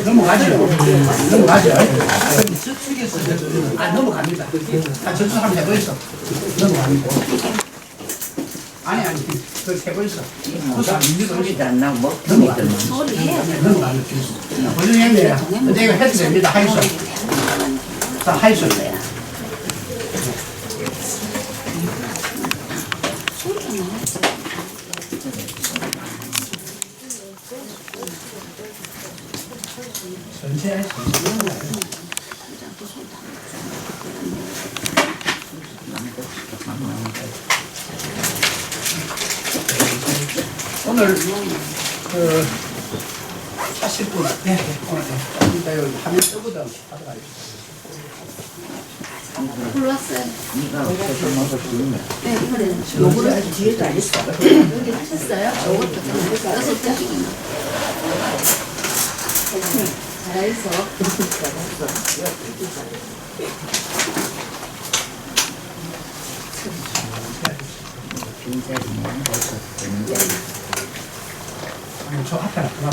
넘어가죠. 저쪽에서 넘어갑니다. 저쪽 한번 해보겠어. 넘어갑니다. 아니, 그걸 해보겠어. 소리도 안 나고 뭐 넘어가는 보증했네요. 근데 이거 해도 됩니다. 하이소. 자, 하이소. 전체 오늘 그 40분 오늘 여기 화면 뜨거든 받아가지고 불렀어요. 네가 없어서 먹을 수 있네. 네, 이번에는 요거를 뒤에도 안 했어. 여기 하셨어요? 요것도 여섯 장. 잘해서. 빈자리는 벌써 빈자리. 아니 저 앞에 놨구나.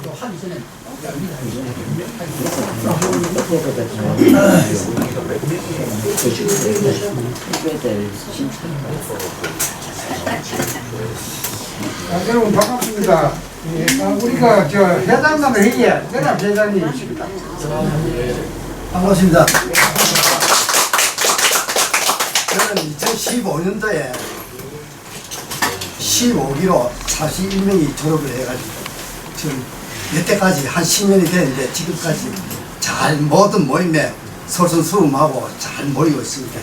또 하기 전에 여러분 반갑습니다. 우리가 저 회장단 회의에 대답 회장님이십니다. 반갑습니다. 저는 2015년도에 15기로 41명이 졸업을 해가지고 지금 여태까지 한 10년이 됐는데 지금까지 잘 모든 모임에 솔선수범하고 잘 모이고 있습니다.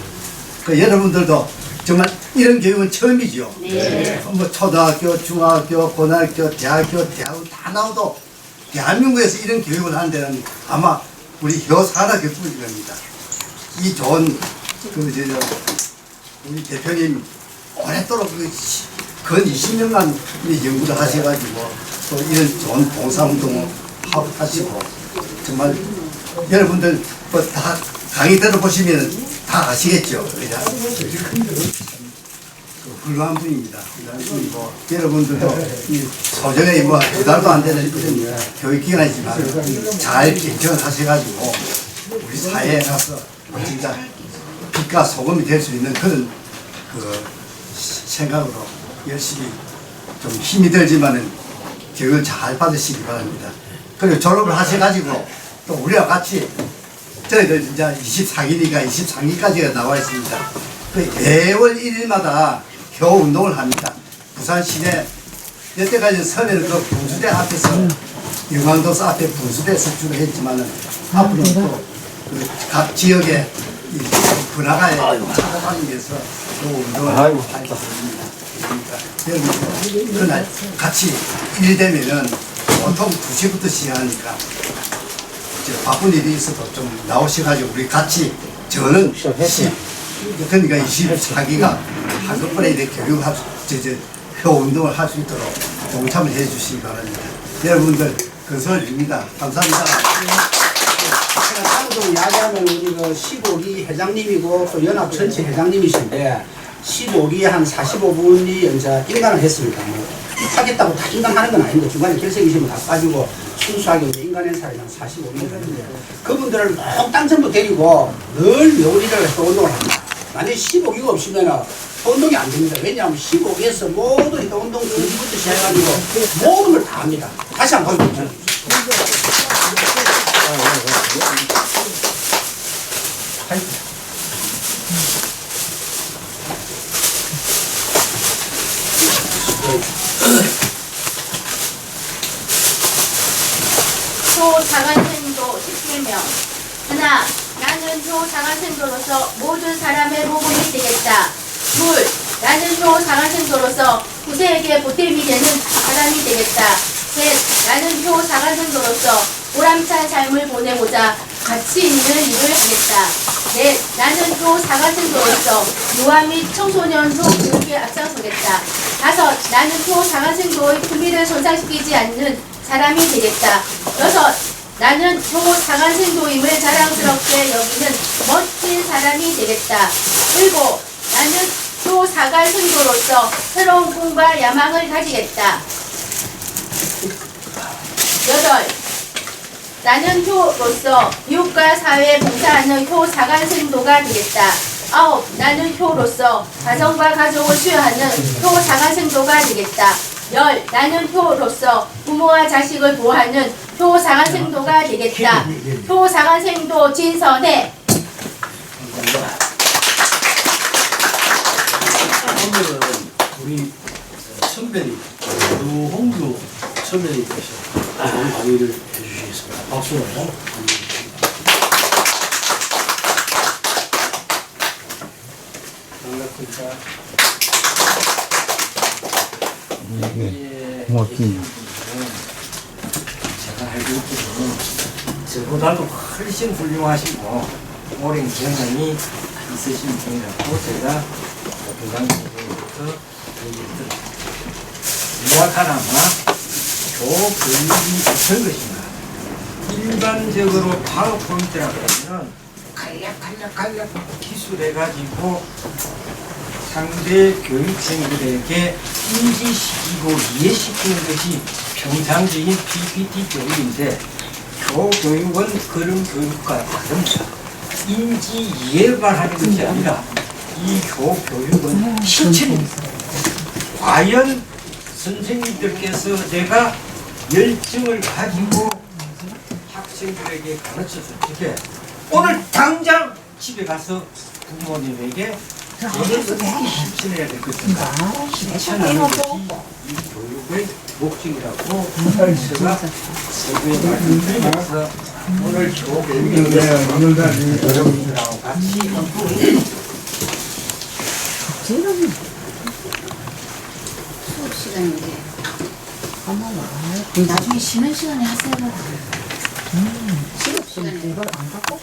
그 여러분들도 정말 이런 교육은 처음이죠. 네. 뭐 초등학교, 중학교, 고등학교, 대학교, 대학원 다 나와도 대한민국에서 이런 교육을 하는 데는 아마 우리 효사나 교육일 겁니다. 이 좋은 우리 대표님 오랫도록 근 20년간 연구를 하셔가지고 또 이런 좋은 봉사운동을 하시고 정말 여러분들 뭐 다 강의 들어보시면 다 아시겠죠. 그죠? 훌륭한 분입니다. 훌륭한 분이고 여러분들도 이 소정의 뭐 2달도 안 되는 이런 교육기관이지만 잘 개척을 하셔가지고 우리 사회에 가서 진짜 빛과 소금이 될 수 있는 그런 그 생각으로 열심히 좀 힘이 들지만은 교육을 잘 받으시기 바랍니다. 그리고 졸업을 하셔가지고 또 우리와 같이 저희들 이제 24기니까 23기까지가 나와 있습니다. 그 매월 1일마다 겨우 운동을 합니다. 부산 시내 여태까지 서면은 그 분수대 앞에서 영광도서 앞에 분수대에서 주로 했지만은 앞으로 또 각 지역에 이 번화가에 찾아다니면서 그 운동을 하겠습니다. 여러분 그날 같이 일 되면은 보통 2시부터 시작하니까 바쁜 일이 있어도 좀 나오셔가지고 우리 같이 저는 그러니까 24기가 한꺼번에 이렇게 교육할 표 운동을 할 수 있도록 동참을 해 주시기 바랍니다. 여러분들 건설입니다. 감사합니다. 제가 방송 이야기하면 우리 그 15기 회장님이고 또 연합 전체 회장님이신데 15기에 한 45분이 이제 인간을 했습니다. 뭐 하겠다고 다 인간하는 건 아닌데 중간에 결석이시면 다 빠지고 순수하게 인간 행사를 한 45명 했는데 그분들을 몽땅 전부 데리고 늘 요리를 해서 운동을 합니다. 만약에 15기가 없으면 운동이 안 됩니다. 왜냐하면 15기에서 모두 운동 준비부터 시작해가지고 모든 걸 다 합니다. 다시 한번 보여주세요. 초자간생도 10개명. 하나, 나는 초자간생도로서 모든 사람의 복음이 되겠다. 둘, 나는 초자간생도로서 후세에게 보탬이 되는 사람이 되겠다. 셋, 나는 초자간생도로서 보람찬 삶을 보내고자 가치 있는 일을 하겠다. 넷, 나는 초자간생도로서 유아 및 청소년 소교육에 앞장서겠다. 5. 나는 효상한생도의 품위를 손상시키지 않는 사람이 되겠다. 6. 나는 효상한생도임을 자랑스럽게 여기는 멋진 사람이 되겠다. 7. 나는 효사관생도로서 새로운 꿈과 야망을 가지겠다. 8. 나는 효로서 이웃과 사회에 봉사하는 효사관생도가 되겠다. 9. 나는 효로서 가정과 가족을 수여하는 효사관생도가 되겠다. 10. 나는 효로서 부모와 자식을 보호하는 효사관생도가 되겠다. 효사관생도 진선해. 오늘은 우리 선배님 유홍주 선배님께서 좋은 강의를 해주시겠습니다. 박수로 반갑습니다. 고맙습니다. 제가 알고 있기로는 저보다도 훨씬 훌륭하시고 오랜 경험이 있으신 분이라고 제가 동강선생님부터 얘기를 들었습니다. 무엇하나마 교육이 어떤 것인가. 일반적으로 파워포인트라고 하면 간략 기술해가지고 상대 교육생들에게 인지시키고 이해시키는 것이 평상적인 PPT 교육인데 교교육은 그런 교육과 다릅니다. 인지 이해만 하는 것이 아니라 이 교교육은 실천입니다. 과연 선생님들께서 내가 열정을 가지고 학생들에게 가르쳐서 어떻게 오늘 당장 집에 가서 부모님에게 실천해야 될 것입니다. 실천하는 것이 이 교육의 목적이라고 제가 서두에 말씀드리면서 오늘 교육에 대해서 여러분들하고 같이 수업 시간인데. 나중에 쉬는 시간에 하세요. 수업 시간에 이걸 안 갖고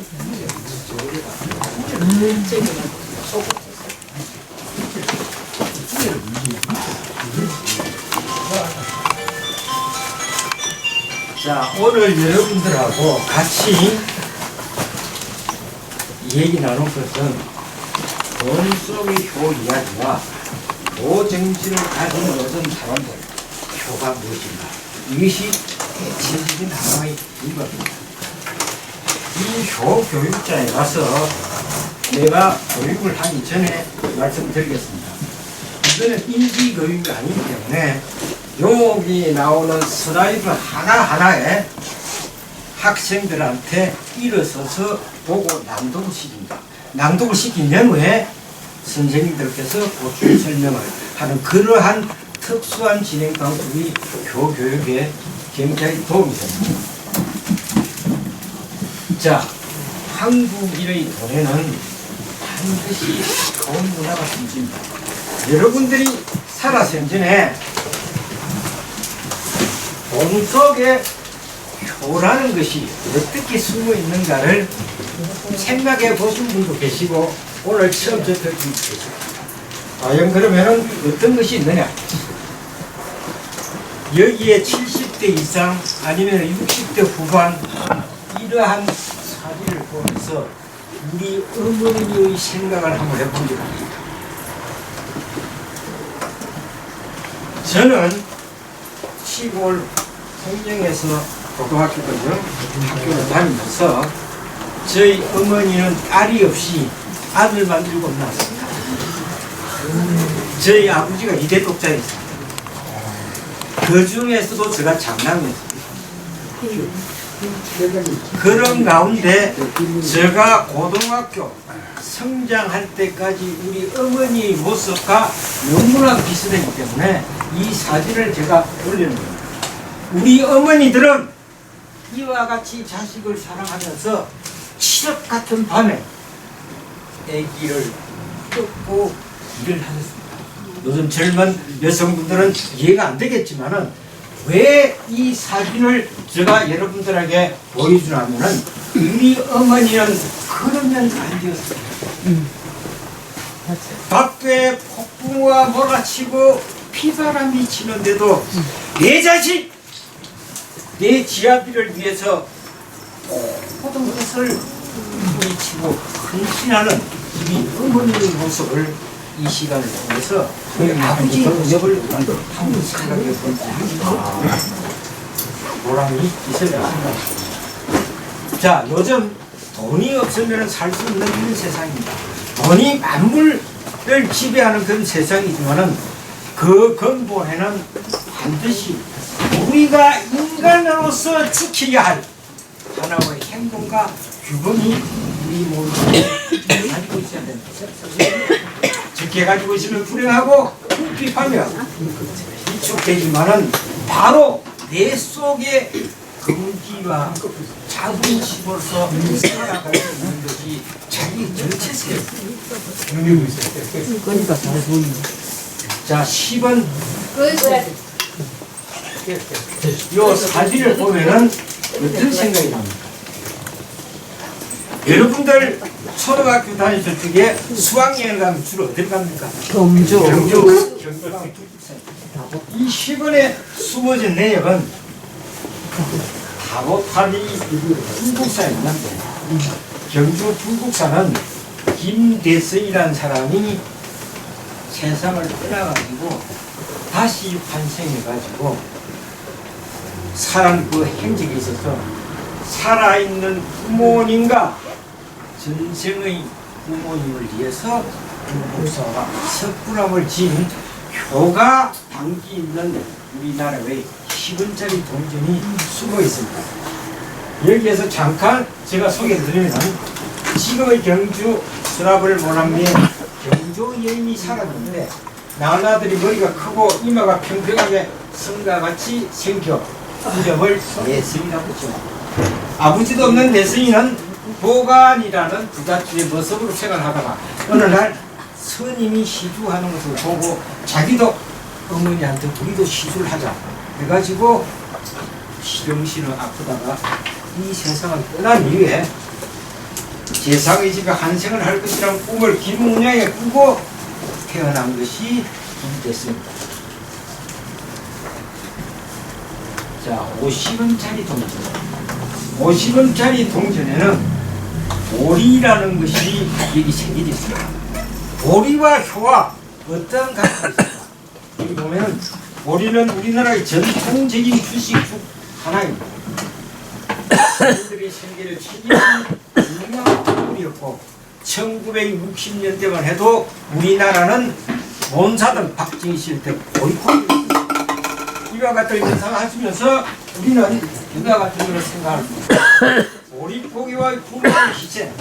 자, 오늘 여러분들하고 같이 얘기 나눌 것은 돈 속의 효 이야기와 효 정신을 가진 모든 사람들, 효가 무엇인가? 이것이 핵심적인 하나의 이겁니다. 이 효 교육자에 가서 내가 교육을 하기 전에 말씀드리겠습니다. 이거는 인지 교육이 아니기 때문에 여기 나오는 슬라이드 하나하나에 학생들한테 일어서서 보고 낭독을 시킵니다. 낭독을 시킨 후에 선생님들께서 보충 설명을 하는 그러한 특수한 진행 방법이 교육에 굉장히 도움이 됩니다. 자, 한국인의 돈에는 반드시 좋은 문화가 숨집니다. 여러분들이 살아생전에 돈 속에 효라는 것이 어떻게 숨어 있는가를 생각해 보신 분도 계시고 오늘 처음 접해 준 분도 계십니다. 과연 그러면은 어떤 것이 있느냐? 여기에 70대 이상 아니면 60대 후반 이러한 사진을 보면서 우리 어머니의 생각을 한번 해보기로 합니다. 저는 시골 송정에서 고등학교거든요. 학교를 다니면서 저희 어머니는 딸이 없이 아들만 7 낳았습니다. 저희 아버지가 2대 독자였습니다. 그 중에서도 제가 장남이었습니다. 그런 가운데 제가 고등학교 성장할 때까지 우리 어머니의 모습과 너무나 비슷하기 때문에 이 사진을 제가 올리는 겁니다. 우리 어머니들은 이와 같이 자식을 사랑하면서 칠흑 같은 밤에 아기를 뜯고 일을 하셨습니다. 요즘 젊은 여성분들은 이해가 안 되겠지만은 왜 이 사진을 제가 여러분들에게 보여주냐면은 우리 어머니는 그러면 안 되었습니다. 밖에 폭풍우가 몰아치고 피바람이 치는데도 내 자식, 내 지아비를 위해서 모든 것을 부딪히고 헌신하는 이 어머니의 모습을 이 시간을 통해서 저희 아버지의 모습을 한번 생각해 봅니다. 보람이 있어야 한다. 자, 요즘 돈이 없으면 살 수 없는 이런 세상입니다. 돈이 만물을 지배하는 그런 세상이지만은 그 근본에는 반드시 우리가 인간으로서 지켜야 할 하나의 행동과 규범이 우리 모두가 가지고 있어야 됩니다. 적게 가지고 있으면 불행하고 궁핍하며 위축되지만은 바로 내 속에 긍지와 자부심으로서 살아갈 수 있는 것이 자기 정체세예요. 자, 10번 요 사진을 보면은 어떤 생각이 납니까? 여러분들 초등학교 다니실 적에 수학여행 가면 주로 어딜 갑니까? 경주. 이 10원에 숨어진 내역은 다보타리 불국사입니다. 경주 불국사는 김대성이라는 사람이 세상을 떠나가지고 다시 환생해가지고 살아난 그 행적에 있어서 살아있는 부모님과 전생의 부모님을 위해서 불국사가 석굴암을 지은 교가 당기 있는 우리나라의 10원짜리 동전이 숨어 있습니다. 여기에서 잠깐 제가 소개해드리면 지금의 경주 서라벌 모남리에 경주 여인이 살았는데 나나들이 머리가 크고 이마가 평평하게 성과 같이 생겨 이름을 내성이라고 붙였습니다. 아버지도 없는 내성이는 보관이라는 부잣집의 모습으로 생활하다가 어느 날 스님이 시주하는 것을 보고 자기도 어머니한테 우리도 시주를 하자 해가지고 시름시름 아프다가 이 세상을 떠난 이후에 세상의 집에 한생을 할 것이라는 꿈을 김웅량에 꾸고 태어난 것이 김대성입니다. 자, 50원짜리 동전. 50원짜리 동전에는 보리라는 것이 여기 새겨져 있습니다. 보리와 효와 어떤 관계가 있습니까? 여기 보면 보리는 우리나라의 전통적인 주식 중 하나입니다. 사람들이 생계를 책임진 유명한 보리였고 1960년대만 해도 우리나라는 본사들 박정희 때 보리코를 이와 같은 현상을 하시면서 우리는 이와 같은 것을 생각합니다. 보리포기와 부모의 희생.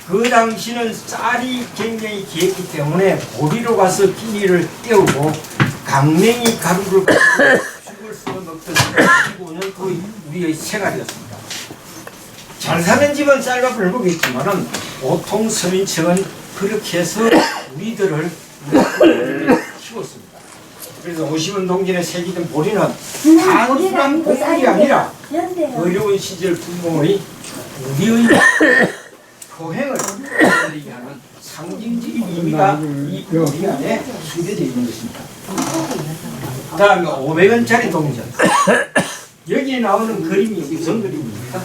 그 당시는 쌀이 굉장히 귀했기 때문에 보리로 가서 끼니를 때우고 강냉이 가루를 죽을 수 먹던 15년 거의 우리의 생활이었습니다. 잘 사는 집은 쌀밥을 먹겠지만은 보통 서민층은 그렇게 해서 우리들을 키웠습니다. 그래서 50원 동전에 새기던 보리는 단순한 보물이 아니라 어려운 시절 부모의 우리의 효행을 하는 상징적인 의미가 이 보리 안에 숨겨져 있는 것입니다. 다음에 500원짜리 동전. 여기에 나오는 그림이 무슨 그림입니까?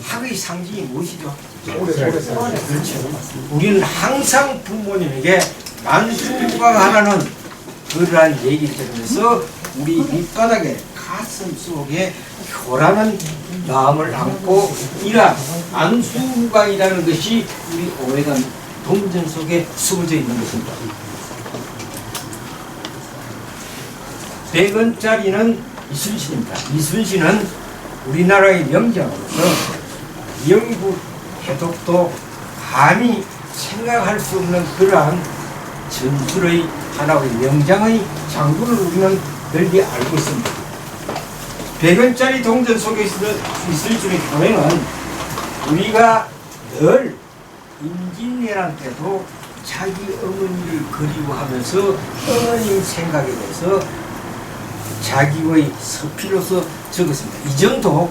학의 상징이 무엇이죠? 그렇죠. 우리는 항상 부모님에게 만수무강하라는 그러한 얘기를 들으면서 우리 밑바닥에 가슴 속에 효라는 마음을 안고 이러한 안수무강이라는 것이 우리 500원 동전 속에 숨어져 있는 것입니다. 100원짜리는 이순신입니다. 이순신은 우리나라의 명장으로서 영국 해독도 감히 생각할 수 없는 그러한 전술의 하나의 명장의 장군을 우리는 널리 알고 있습니다. 100원짜리 동전 속에 이순신의 효행은 우리가 늘 임진왜란 때도 자기 어머니를 그리워하면서 어머님 생각에 대해서 자기의 서피로서 적었습니다. 이 정도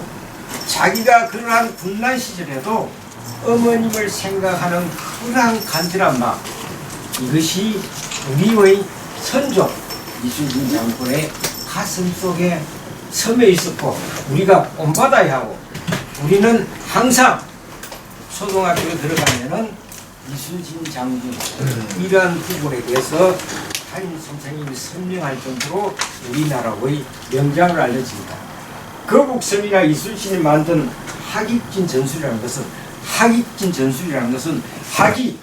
자기가 그러한 군난 시절에도 어머님을 생각하는 그러한 간절한 마음, 이것이 우리의 선조 이순신 장군의 가슴 속에 섬에 있었고 우리가 본받아야 하고 우리는 항상 초등학교에 들어가면은 이순신 장군 이러한 부분에 대해서 담임 선생님이 설명할 정도로 우리나라의 명장을 알려집니다. 거북선이나 이순신이 만든 학익진 전술이라는 것은 학이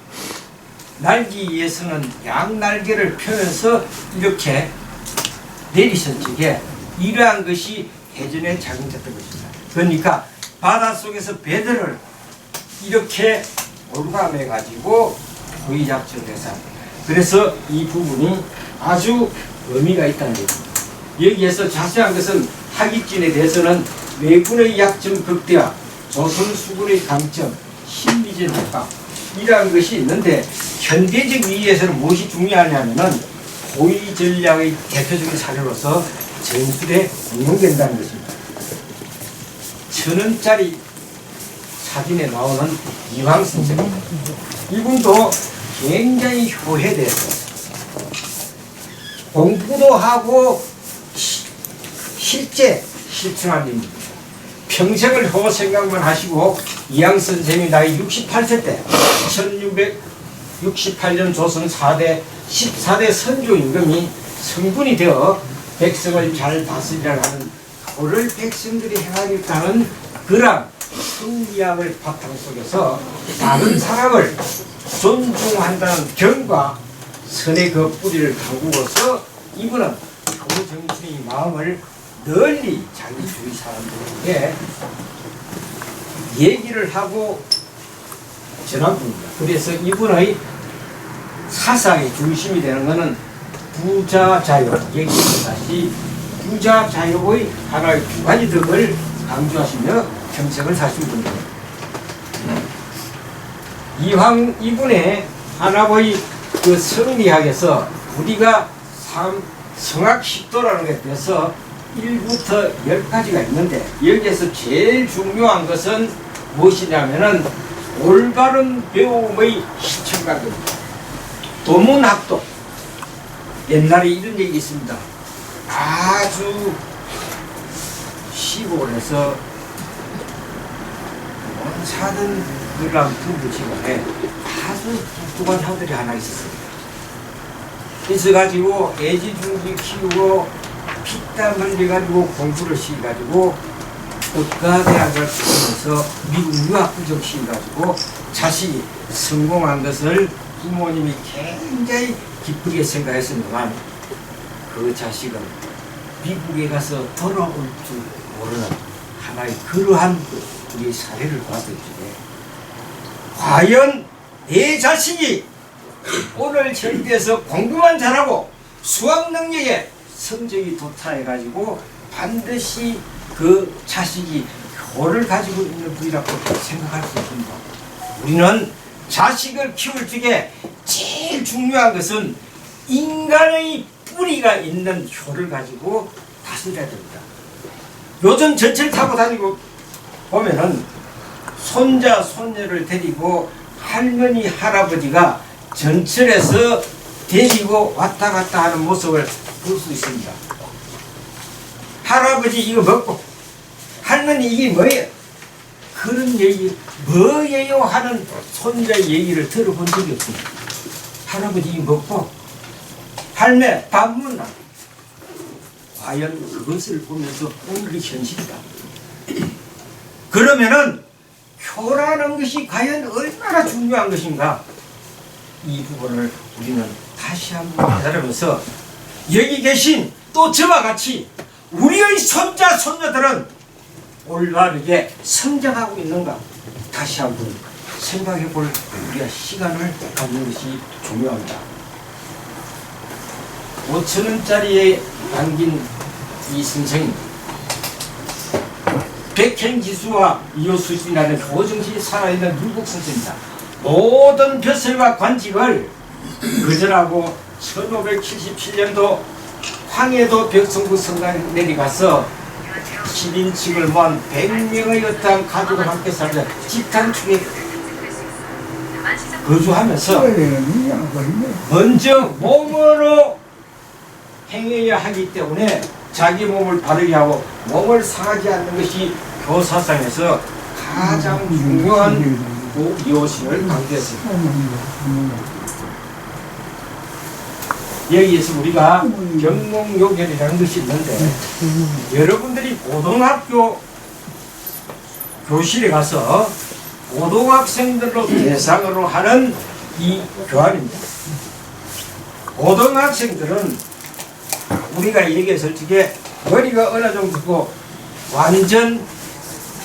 날기 위해서는 양날개를 펴면서 이렇게 내리선 적에 이러한 것이 해전에 작용됐던 것입니다. 그러니까 바닷속에서 배들을 이렇게 올감해 가지고 부의작전해서 그래서 이 부분이 아주 의미가 있다는 겁니다. 여기에서 자세한 것은 학익진에 대해서는 왜군의 약점 극대화, 조선 수군의 강점, 심리전 효과 이러한 것이 있는데 현대적 위기에서는 무엇이 중요하냐면은 고위 전략의 대표적인 사례로서 전술에 응용된다는 것입니다. 1000원짜리 사진에 나오는 이황 선생입니다. 이분도 굉장히 효해돼서 공부도 하고 실제 실천한 인입니다. 평생을 효 생각만 하시고 이황 선생이 나이 68세 때 1668년 조선 14대 선조 임금이 성군이 되어 백성을 잘 다스리라는 도를 백성들이 행하겠다 하는 그런 성리학을 바탕 속에서 다른 사람을 존중한다는 경과 선의 그 뿌리를 담그어서 이분은 효 정신의 마음을 널리 자기 주위 사람들에게 얘기를 하고 전한 분입니다. 그래서 이분의 사상의 중심이 되는 것은 부자자유, 얘기했던 다시 부자자유의 하나의 두 가지 덕을 강조하시며 평생을 사신 분입니다. 이분의 하나의 그 성리학에서 우리가 성학식도라는 것에 대해서 1부터 10까지가 있는데 여기에서 제일 중요한 것은 무엇이냐면은 올바른 배움의 시청각입니다. 도문학도 옛날에 이런 얘기 있습니다. 아주 시골에서 사는 그런 부부지간에 아주 똑똑한 형들이 하나 있었어요. 있어가지고 애지중지 키우고 피땀 흘려가지고 공부를 시켜가지고 국가대학을 다니면서 미국 유학 부적 시켜가지고 자식이 성공한 것을 부모님이 굉장히 기쁘게 생각했습니다만 그 자식은 미국에 가서 돌아올 줄 모르는 하나의 그러한 우리 사례를 봤을 적에 과연 내 자식이 오늘 절대에서 공부만 잘하고 수학 능력에 성적이 도달해가지고 반드시 그 자식이 효를 가지고 있는 분이라고 생각할 수 있습니다. 우리는 자식을 키울 적에 제일 중요한 것은 인간의 뿌리가 있는 효를 가지고 다스려야 됩니다. 요즘 전철 타고 다니고 보면은 손자 손녀를 데리고 할머니 할아버지가 전철에서 데리고 왔다 갔다 하는 모습을 볼 수 있습니다. 할아버지 이거 먹고 할머니 이게 뭐예요? 그런 얘기 뭐예요 하는 손자의 얘기를 들어본 적이 없습니다. 할아버지 이거 먹고 할매 밥 먹나? 과연 그것을 보면서 오늘의 현실이다. 그러면은 효라는 것이 과연 얼마나 중요한 것인가? 이 부분을 우리는 다시 한번 깨달으면서 여기 계신 또 저와 같이 우리의 손자 손녀들은 올바르게 성장하고 있는가? 다시 한번 생각해 볼 우리가 시간을 갖는 것이 중요합니다. 5,000원짜리에 담긴 이 선생님 백행지수와 이호수진이라는 효정신이 살아있는 율곡 선생입니다. 모든 벼슬과 관직을 거절하고 1577년도 황해도 벽성구 성당에 내려가서 7인칭을 모은 100명의 어떠한 가족을 함께 살자 집단 축에 거주하면서 먼저 몸으로 행해야 하기 때문에 자기 몸을 바르게 하고 몸을 상하지 않는 것이 교사상에서 가장 중요한 이것을 강조했습니다. 여기에서 우리가 경몽요결이라는 것이 있는데 여러분들이 고등학교 교실에 가서 고등학생들로 대상으로 하는 이 교환입니다. 고등학생들은 우리가 이렇게 솔직히 머리가 어느 정도 되고 완전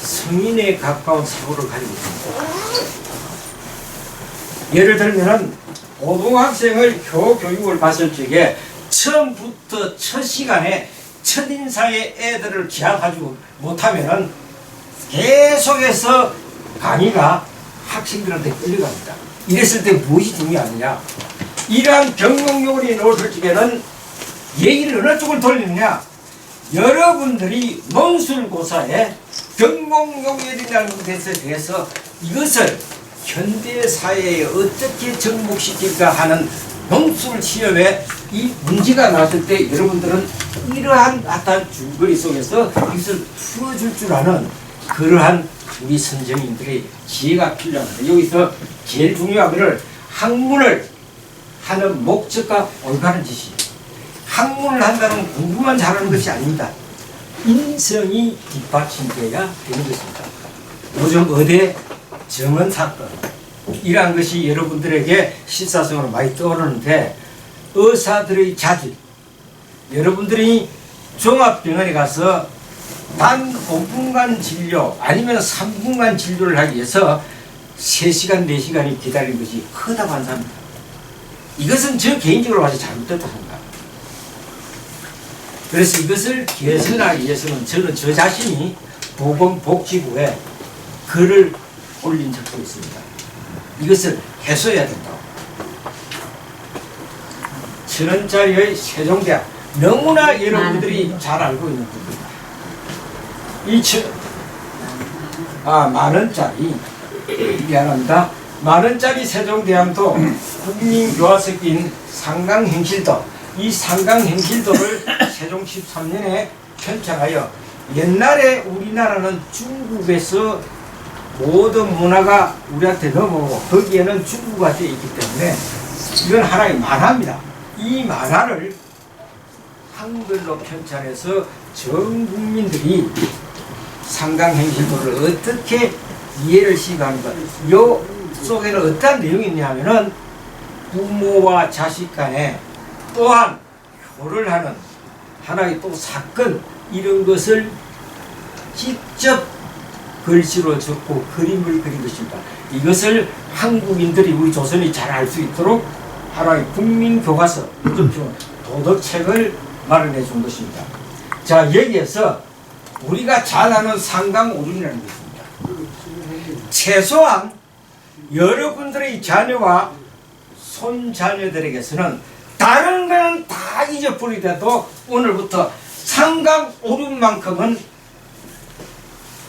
성인에 가까운 사고를 가지고 있습니다. 예를 들면 고등학생을 교육을 봤을 적에 처음부터 첫 시간에 첫인사의 애들을 기억하지 못하면 계속해서 강의가 학생들한테 끌려갑니다. 이랬을 때 무엇이 중요하느냐? 이러한 경영요원이 놓을 적에는 얘기를 어느 쪽을 돌리느냐? 여러분들이 논술고사에 경공용열이라는 것에 대해서 이것을 현대사회에 어떻게 접목시킬까 하는 논술 시험에 이 문제가 나왔을 때 여러분들은 이러한 어떤 줄거리 속에서 이것을 풀어줄 줄 아는 그러한 우리 선생님들의 지혜가 필요합니다. 여기서 제일 중요한 것은 학문을 하는 목적과 올바른 지식. 학문을 한다는 공부만 잘하는 것이 아닙니다. 인성이 뒷받침돼야 되는 것입니다. 요즘 의대 정원 사건 이러한 것이 여러분들에게 실사성으로 많이 떠오르는데 의사들의 자질 여러분들이 종합병원에 가서 단 5분간 진료 아니면 3분간 진료를 하기 위해서 3시간 4시간이 기다리는 것이 허다반사입니다. 이것은 저 개인적으로 봐서 잘못됐다고 생각합니다. 그래서 이것을 개선하기 위해서는 저는 저 자신이 보건복지부에 글을 올린 적도 있습니다. 이것을 해소해야 된다고. 1000원짜리의 세종대학 너무나 여러분들이 잘 알고 있는 부분입니다. 10,000원짜리 미안합니다. 10,000원짜리 세종대학도 국민교화석인 상강행실도 이 상강행실도를 세종 13년에 편찬하여 옛날에 우리나라는 중국에서 모든 문화가 우리한테 넘어오고 거기에는 중국가 되어 있기 때문에 이건 하나의 만화입니다. 이 만화를 한글로 편찬해서 전 국민들이 상강행실도를 어떻게 이해를 시도하는가. 요 속에는 어떤 내용이 있냐면은 부모와 자식 간에 또한 효를 하는 하나의 또 사건 이런 것을 직접 글씨로 적고 그림을 그린 것입니다. 이것을 한국인들이 우리 조선이 잘 알 수 있도록 하나의 국민교과서 도덕책을 마련해 준 것입니다. 자 여기에서 우리가 잘 아는 상강오륜이라는 것입니다. 최소한 여러분들의 자녀와 손자녀들에게서는 다른 거는 다 잊어버리더라도 오늘부터 상강오륜만큼은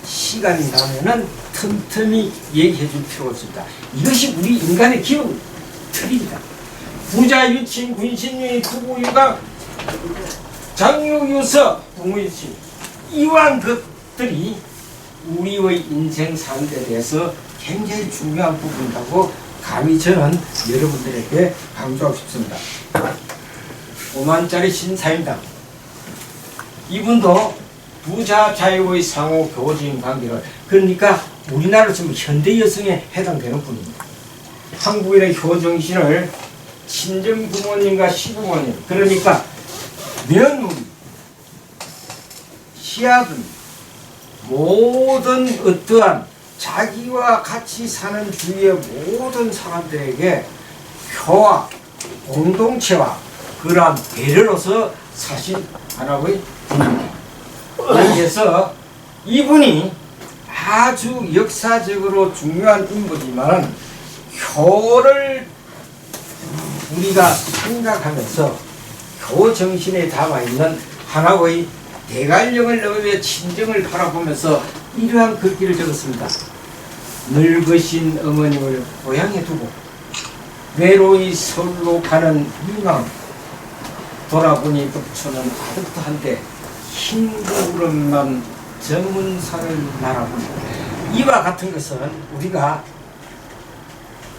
시간이 나면은 틈틈이 얘기해 줄 필요가 있습니다. 이것이 우리 인간의 기본 틀입니다. 부자 유친, 군신유인, 투부유강, 장유유서, 부모유친 이러한 것들이 우리의 인생 삶에 대해서 굉장히 중요한 부분이라고 감히 저는 여러분들에게 강조하고 싶습니다. 5만짜리 신사임당 이분도 부자 자유의 상호 교진 관계를 그러니까 우리나라 지금 현대 여성에 해당되는 분입니다. 한국인의 효정신을 친정 부모님과 시부모님 그러니까 며느리, 시아들 모든 어떠한 자기와 같이 사는 주위의 모든 사람들에게 효와 공동체와 그러한 배려로서 사신 하나의 분입니다. 여기에서 이분이 아주 역사적으로 중요한 인물이지만 효를 우리가 생각하면서 효 정신에 담아있는 하나의 대관령을 넘으며 친정을 바라보면서 이러한 글귀를 적었습니다. 늙으신 어머님을 고향에 두고 외로이 서울로 가는 이맘 돌아보니 북촌은 아득한데 흰 구름만 정문산을 날아보니 이와 같은 것은 우리가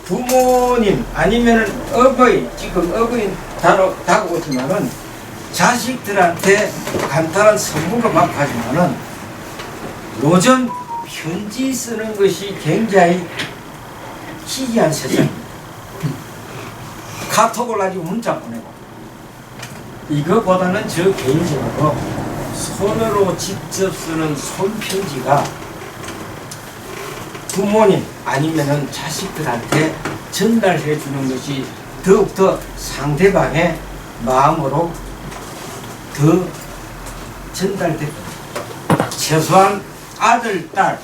부모님 아니면 어버이 지금 어버이 다가오지만은 자식들한테 간단한 선물로 밥하지만은 요즘 편지 쓰는 것이 굉장히 희귀한 세상입니다. 카톡을 가지고 문자 보내고 이거보다는 저 개인적으로 손으로 직접 쓰는 손편지가 부모님 아니면은 자식들한테 전달해 주는 것이 더욱더 상대방의 마음으로 더 전달됩니다. 최소한 아들, 딸,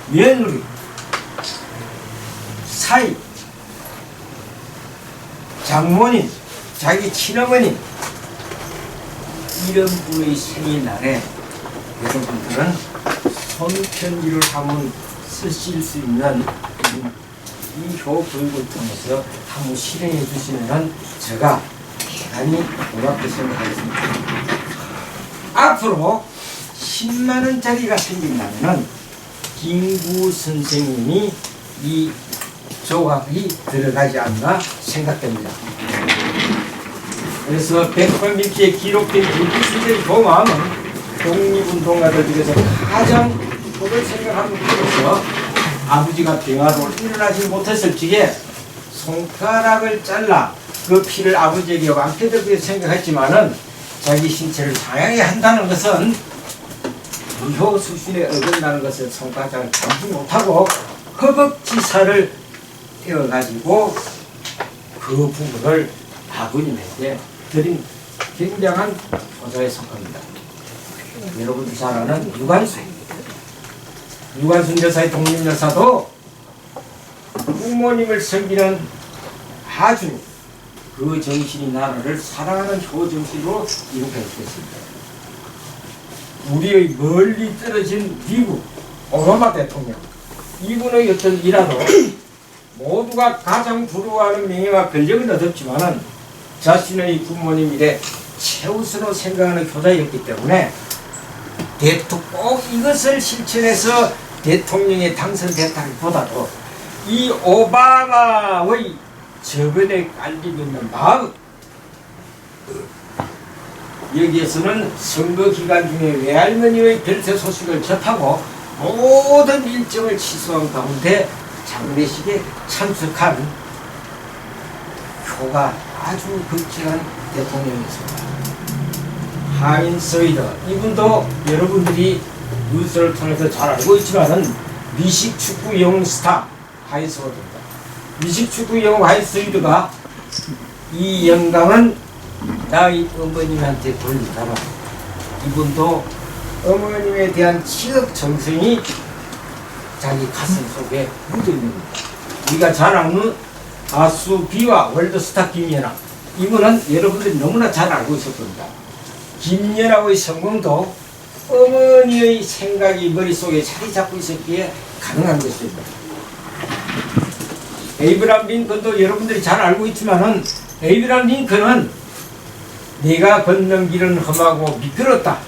며느리, 사이, 장모님, 자기 친어머니 이런 분의 생일날에 여러분들은 손편지를 한번 쓰실 수 있는 이 교육을 통해서 한번 실행해 주시면 제가 대단히 고맙게 생각하겠습니다. 앞으로 10만 원짜리가 생긴다면 김구 선생님이 이 조각이 들어가지 않나 생각됩니다. 그래서 백범일기에 기록된 김구수의 고마움은 독립운동가들 중에서 가장 그걸 생각하는 곳에서 아버지가 병화로 일어나지 못했을 적에 손가락을 잘라 그 피를 아버지에게 왕패되게 생각했지만은 자기 신체를 상하게 한다는 것은 무효 수준에 어긋나는 것을 손가락을 참지 못하고 허벅지살을 떼어가지고 그 부분을 아버님에게 드린 굉장한 효자의 성과입니다. 여러분들 잘 아는 유관순 여사의 독립여사도 부모님을 섬기는 아주 그 정신이 나라를 사랑하는 효정신으로 이렇게 했습니다. 우리의 멀리 떨어진 미국 오바마 대통령 이분의 어떤 일화도 모두가 가장 부러워하는 명예와 권력을 얻었지만은 자신의 부모님 일에 최우선으로 생각하는 효자였기 때문에 꼭 이것을 실천해서 대통령에 당선됐다기보다도 이 오바마의 저변에 깔리고 있는 마음 여기에서는 선거 기간 중에 외할머니의 별세 소식을 접하고 모든 일정을 취소한 가운데 장례식에 참석한 효가 아주 극진한 대통령이었습니다. 하인 서이더 이분도 여러분들이 뉴스를 통해서 잘 알고 있지만은 미식 축구 영웅 스타 하인 서이더입니다. 미식 축구 영웅 하인 서이더가 이 영광은 나의 어머님한테 돌리다가 이분도 어머님에 대한 치욕 정성이 자기 가슴 속에 묻어 있는 겁니다. 우리가 잘 아는 가수 비와 월드스타 김연아 이분은 여러분들이 너무나 잘 알고 있을 겁니다. 김연아의 성공도 어머니의 생각이 머릿속에 자리 잡고 있었기에 가능한 것입니다. 에이브람 링컨도 여러분들이 잘 알고 있지만은 에이브람 링컨은 내가 걷는 길은 험하고 미끄럽다.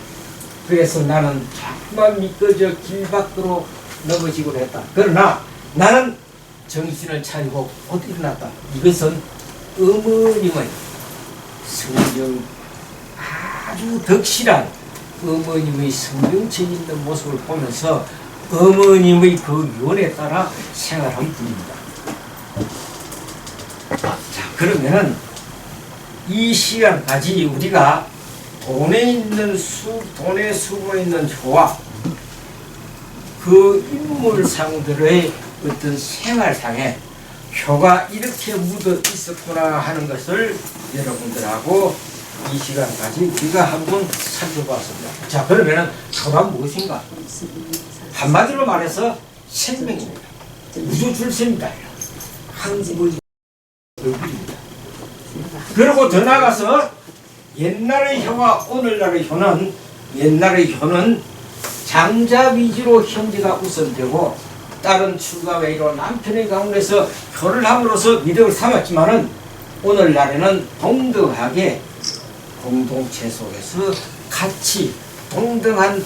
그래서 나는 자꾸만 미끄러져 길 밖으로 넘어지고 했다. 그러나 나는 정신을 차리고 곧 일어났다. 이것은 어머님의 성경 아주 덕실한 어머님의 성경책 있는 모습을 보면서 어머님의 그 유언에 따라 생활한 분입니다. 자, 그러면은 이 시간까지 우리가 돈에 수고에 있는 효와 그 인물상들의 어떤 생활상에 효가 이렇게 묻어 있었구나 하는 것을 여러분들하고 이 시간까지 우리가 한번 살펴봤습니다. 자, 그러면은 효가 무엇인가? 한마디로 말해서 생명입니다. 우주 줄세입니다. 한국의 얼굴입니다. 그리고 더 나아가서 옛날의 효와 오늘날의 효는 옛날의 효는 장자 위주로 형제가 우선되고 딸은 출가 외로 남편의 가문에서 결혼을 함으로써 미덕을 삼았지만은 오늘날에는 동등하게 공동체 속에서 같이 동등한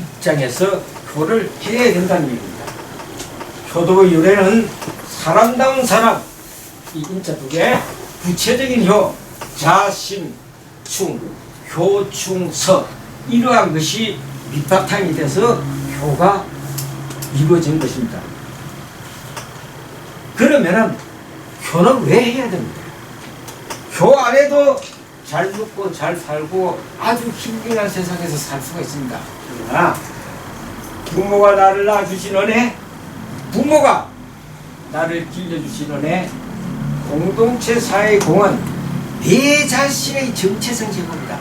입장에서 교를 해야 된다는 얘기입니다. 효도의 유래는 사람다운 사람, 이 인자 두 개, 구체적인 효, 자심, 충, 효충서, 이러한 것이 밑바탕이 돼서 효가 이루어진 것입니다. 그러면은 효는 왜 해야 됩니까? 효 안에도 잘 먹고 잘 살고 아주 힐링한 세상에서 살 수가 있습니다. 그러나 부모가 나를 낳아주신 은혜, 부모가 나를 길러주신 은혜, 공동체 사회의 공은 내 자신의 정체성 제고입니다.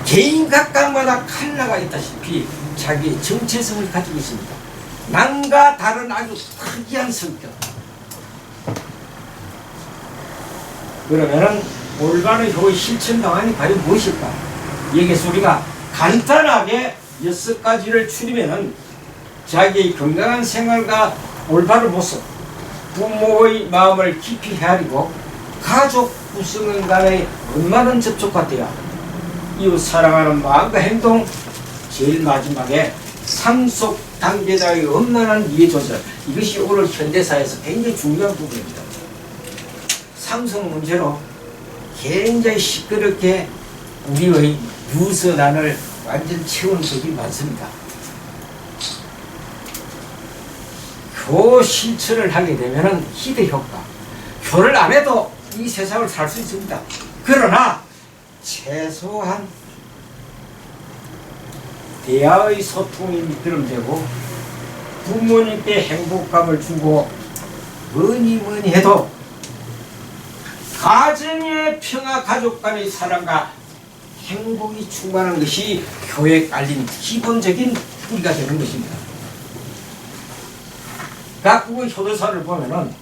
개인 각각마다 칼라가 있다시피 자기의 정체성을 가지고 있습니다. 남과 다른 아주 특이한 성격. 그러면은 올바른 효의 실천 방안이 과연 무엇일까? 여기서 우리가 간단하게 6가지를 추리면은 자기의 건강한 생활과 올바른 모습, 부모의 마음을 깊이 헤아리고 가족 구성원 간의 원만한 접촉과 대화, 이웃 사랑하는 마음과 행동, 제일 마지막에 상속 단계자의 엄란한 이해 조절, 이것이 오늘 현대사회에서 굉장히 중요한 부분입니다. 상속 문제로 굉장히 시끄럽게 우리의 유선안을 완전 채우는 적이 많습니다. 효 실천을 하게 되면 희대효과, 효를 안 해도 이 세상을 살 수 있습니다. 그러나 최소한 대화의 소통이 미끄럼되고 부모님께 행복감을 주고 뭐니 해도 가정의 평화, 가족 간의 사랑과 행복이 충만한 것이 효에 깔린 기본적인 뿌리가 되는 것입니다. 각국의 효도사를 보면은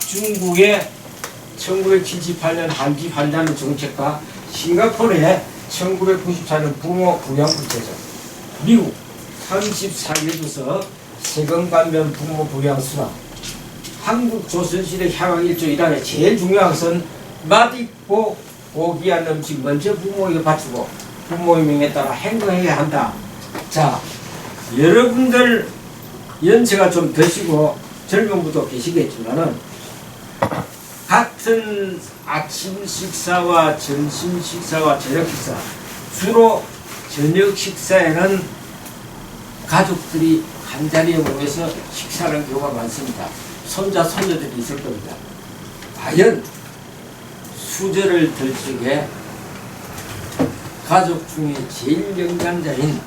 중국의 1978년 한지 환자는 정책과 싱가포르의 1994년 부모 부양국제적, 미국 34개주서 세금감면 부모 부양수당, 한국 조선시대 향후 1조 1항의 제일 중요한 것은 맛있고 고귀한 음식 먼저 부모에게 바치고 부모의 명에 따라 행동해야 한다. 자, 여러분들 연세가 좀 드시고 젊은 분도 계시겠지만은 같은 아침 식사와 점심 식사와 저녁 식사, 주로 저녁 식사에는 가족들이 한자리에 모여서 식사하는 경우가 많습니다. 손자, 손녀들이 있을 겁니다. 과연 수저를 들 적에 가족 중에 제일 영장자인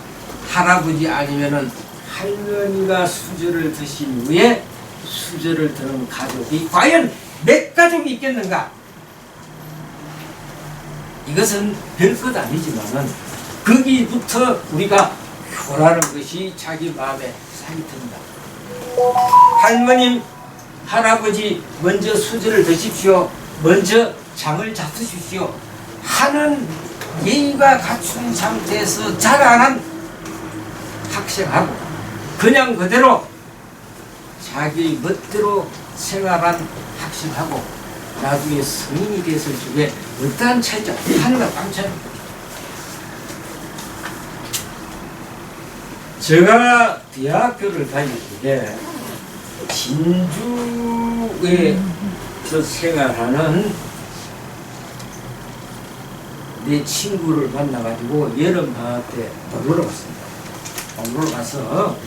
할아버지 아니면은 할머니가 수저를 드신 후에 수저를 드는 가족이 과연 몇 가족이 있겠는가? 이것은 별것 아니지만은 거기부터 우리가 효라는 것이 자기 마음에 살이 듭니다. 할머님, 할아버지 먼저 수저를 드십시오. 먼저 잠을 잡수십시오. 하는 예의가 갖춘 상태에서 자라난 학생하고 그냥 그대로 자기 멋대로 생활한 학생하고 나중에 성인이 됐을 적에 어떠한 차이죠? 하늘과 땅 차이입니다. 제가 대학교를 다닐 때 진주에서 생활하는 내 친구를 만나가지고 여름방학 때 놀러 갔습니다. 놀러 가서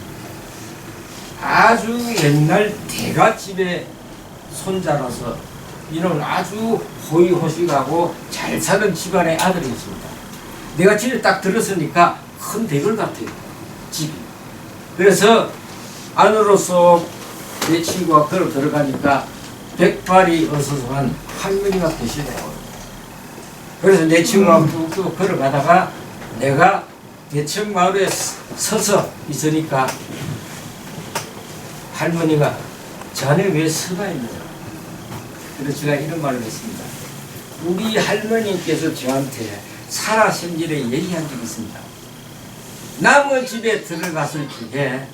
아주 옛날 대갓집에 손자라서 이놈은 아주 호의호식하고 잘 사는 집안의 아들이 있습니다. 내가 집에 딱 들었으니까 큰 대걸 같아요, 집이. 그래서 안으로서 내 친구가 걸어 들어가니까 백발이 어서서한 할머니가 계시더라고요. 그래서 내 친구가 뚝뚝 걸어가다가 내가 대청 마을에 서서 있으니까 할머니가 자네 왜 서가 있느냐. 그래서 제가 이런 말을 했습니다. 우리 할머니께서 저한테 살아생전에 얘기한 적이 있습니다. 남의 집에 들어갔을 적에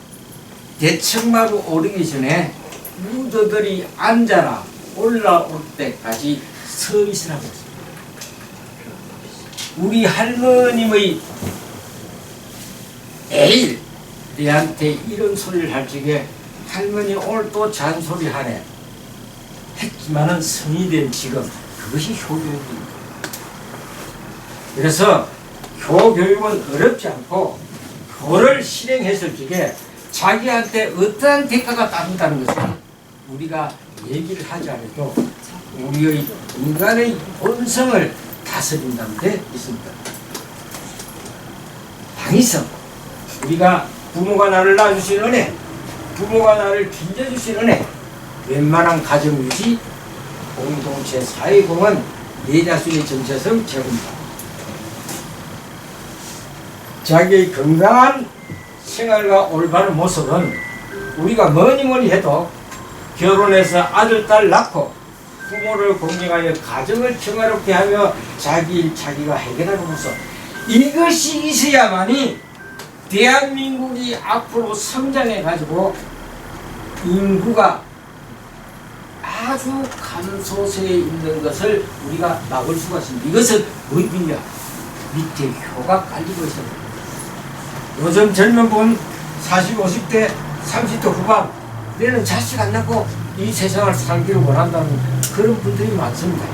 대청마루 오르기 전에 무도들이 앉아라 올라올 때까지 서 있으라고 했습니다. 우리 할머님의 애일 내한테 이런 소리를 할 적에 할머니 오늘 또 잔소리 하네 했지만은 성이 된 지금 그것이 효교육입니다. 그래서 효교육은 어렵지 않고 그거를 실행했을 적에 자기한테 어떠한 대가가 따른다는 것을 우리가 얘기를 하지 않아도 우리의 인간의 본성을 다스린다는 데 있습니다. 당위성, 우리가 부모가 나를 낳아주신 은혜, 부모가 나를 길러주신 은혜, 웬만한 가정유지, 공동체 사회공은 내 자신의 정체성 제공입니다. 자기의 건강한 생활과 올바른 모습은 우리가 뭐니 해도 결혼해서 아들, 딸 낳고 부모를 공경하여 가정을 평화롭게 하며 자기 일 자기가 해결하는 모습, 이것이 있어야만이 대한민국이 앞으로 성장해가지고 인구가 아주 감소세에 있는 것을 우리가 막을 수가 있습니다. 이것은 뭐냐? 밑에 효가 깔리고 있습니다. 요즘 젊은 분 40, 50대, 30대 후반 내는 자식 안 낳고 이 세상을 살기를 원한다는 그런 분들이 많습니다.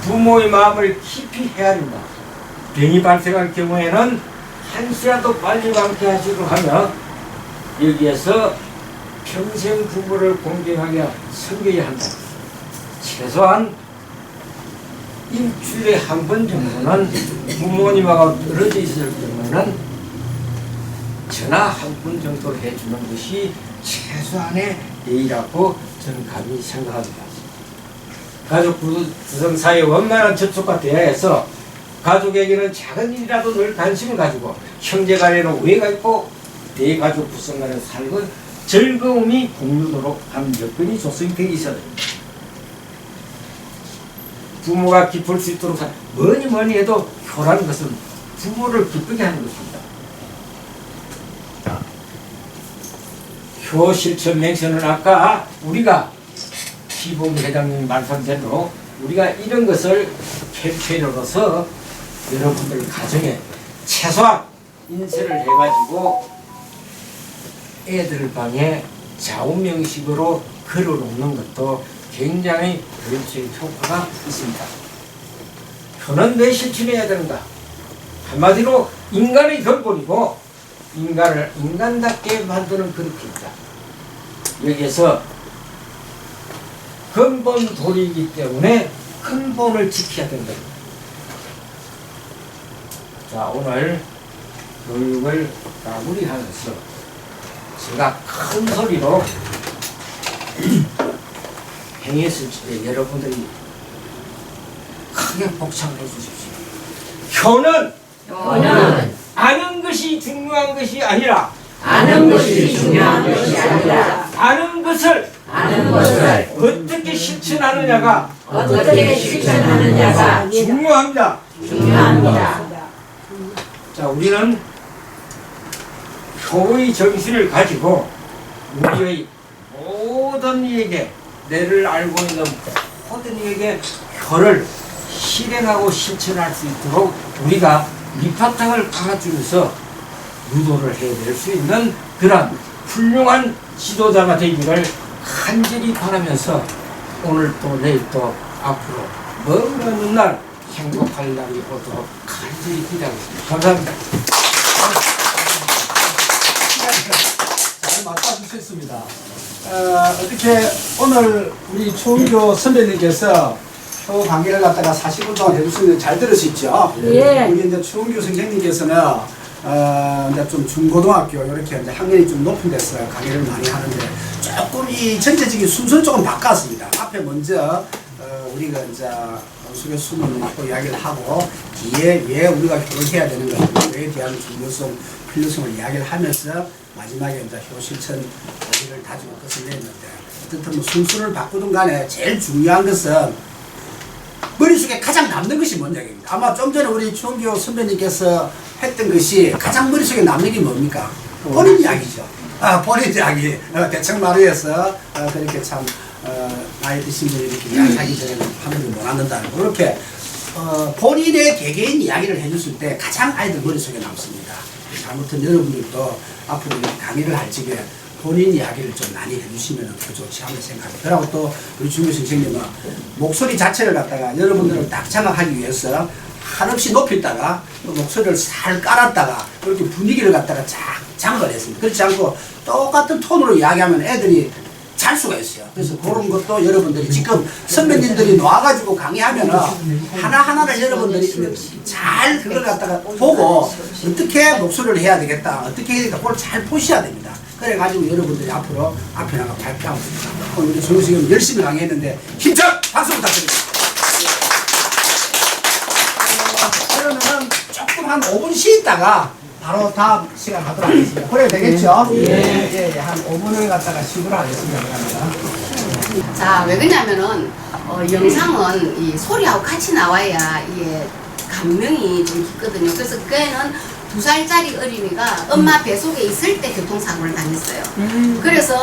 부모의 마음을 깊이 헤아린다. 병이 발생할 경우에는 한시라도 빨리 완쾌하시도록 하며 여기에서 평생 부모를 공경하게 섬겨야 한다. 최소한 일주일에 한 번 정도는 부모님하고 떨어져 있을 경우는 전화 한 번 정도를 해주는 것이 최소한의 예의라고 저는 감히 생각합니다. 가족 구성사의 원만한 접촉과 대화에서 가족에게는 작은 일이라도 늘 관심을 가지고 형제간에는 우애가 있고 대가족 구성 간의 삶은 즐거움이 공유도록 하는 여건이 조성이 되기 있어야 됩니다. 부모가 기쁠 수 있도록 뭐니 해도 효라는 것은 부모를 기쁘게 하는 것입니다. 효 실천 맹세는 아까 우리가 시봉 회장님 말씀대로 우리가 이런 것을 캠페인으로서 여러분들 가정에 최소한 인쇄를 해가지고 애들 방에 좌우명식으로 걸어놓는 것도 굉장히 교육적인 효과가 있습니다. 효는 왜 실천해야 되는가? 한마디로 인간의 근본이고 인간을 인간답게 만드는 그런 길이다. 여기에서 근본 도리이기 때문에 근본을 지켜야 된다. 자, 오늘 교육을 마무리하면서 제가 큰 소리로 행했을 때 여러분들이 크게 복창을 해주십시오. 효는 아는 것이 중요한 것이 아니라 아는 것이 중요한 것이 아니라 아는 것을 어떻게 실천하느냐가 중요합니다. 자, 우리는 효의 정신을 가지고 우리의 모든 이에게 내를 알고 있는 모든 이에게 효를 실행하고 실천할 수 있도록 우리가 밑바탕을 깔아주면서 유도를 해낼 수 있는 그런 훌륭한 지도자가 되기를 간절히 바라면서 오늘 또 내일 또 앞으로 먼 날 행복할 날이 오도록 간절히 기대하겠습니다. 감사합니다. 잘 맞춰주셨습니다. 어떻게 오늘 우리 추은교 선배님께서 효 강의를 갖다가 40분 동안 해주셨는데 잘 들으셨죠? 예. 우리 이제 추은교 선생님께서는 이제 좀 중고등학교 이렇게 이제 학년이 좀 높은 데서 강의를 많이 하는데 조금 이 전체적인 순서를 조금 바꿨습니다. 앞에 먼저 우리가 이제 원수교 수문을 또 이야기를 하고 뒤에 왜 우리가 효를 해야 되는 것에 대한 중요성, 필요성을 이야기를 하면서 마지막에 이제 효 실천 의의를 다지고 끝을 냈는데 어쨌든 뭐 순서를 바꾸든 간에 제일 중요한 것은 머릿속에 가장 남는 것이 뭔 얘기입니다. 아마 좀 전에 우리 추원교 선배님께서 했던 것이 가장 머릿속에 남는 게 뭡니까? 본인 이야기죠. 본인 이야기. 대청마루에서 그렇게 참 나이 드신 분이 이렇게 이야기하기 전에는 하늘을 못 앉는다는 그렇게 본인의 개개인 이야기를 해줬을 때 가장 아이들 머릿속에 남습니다. 아무튼 여러분들도 앞으로 이렇게 강의를 할 적에 본인 이야기를 좀 많이 해주시면 더 좋지 하는 생각이. 그리고 또 우리 주교 선생님은 목소리 자체를 갖다가 여러분들을 딱 장악하기 위해서 한없이 높였다가 또 목소리를 살 깔았다가 그렇게 분위기를 갖다가 쫙 장악을 했습니다. 그렇지 않고 똑같은 톤으로 이야기하면 애들이 잘 수가 있어요. 그래서 그런 것도 여러분들이 지금 선배님들이 놓아가지고 강의하면은 하나하나를 여러분들이 잘 그걸 갖다가 보고 어떻게 목소리를 해야 되겠다, 어떻게 해야 되겠다, 그걸 잘 보셔야 됩니다. 그래가지고 여러분들이 앞으로 앞에 나가 발표하고 있습니다. 오늘 우리 조 선생님 열심히 강의했는데 힘찬 박수 부탁드립니다. 그러면은 조금 한 5분 쉬었다가 바로 다음 시간 하도록 하겠습니다. 그래야 되겠죠? 예, 한 5분을 갖다가 쉬도록 하겠습니다. 그러면. 자, 왜 그러냐면은 영상은 이 소리하고 같이 나와야 이게 감명이 좀 깊거든요. 그래서 그애는 2살짜리 어린이가 엄마 뱃속에 있을 때 교통사고를 당했어요. 그래서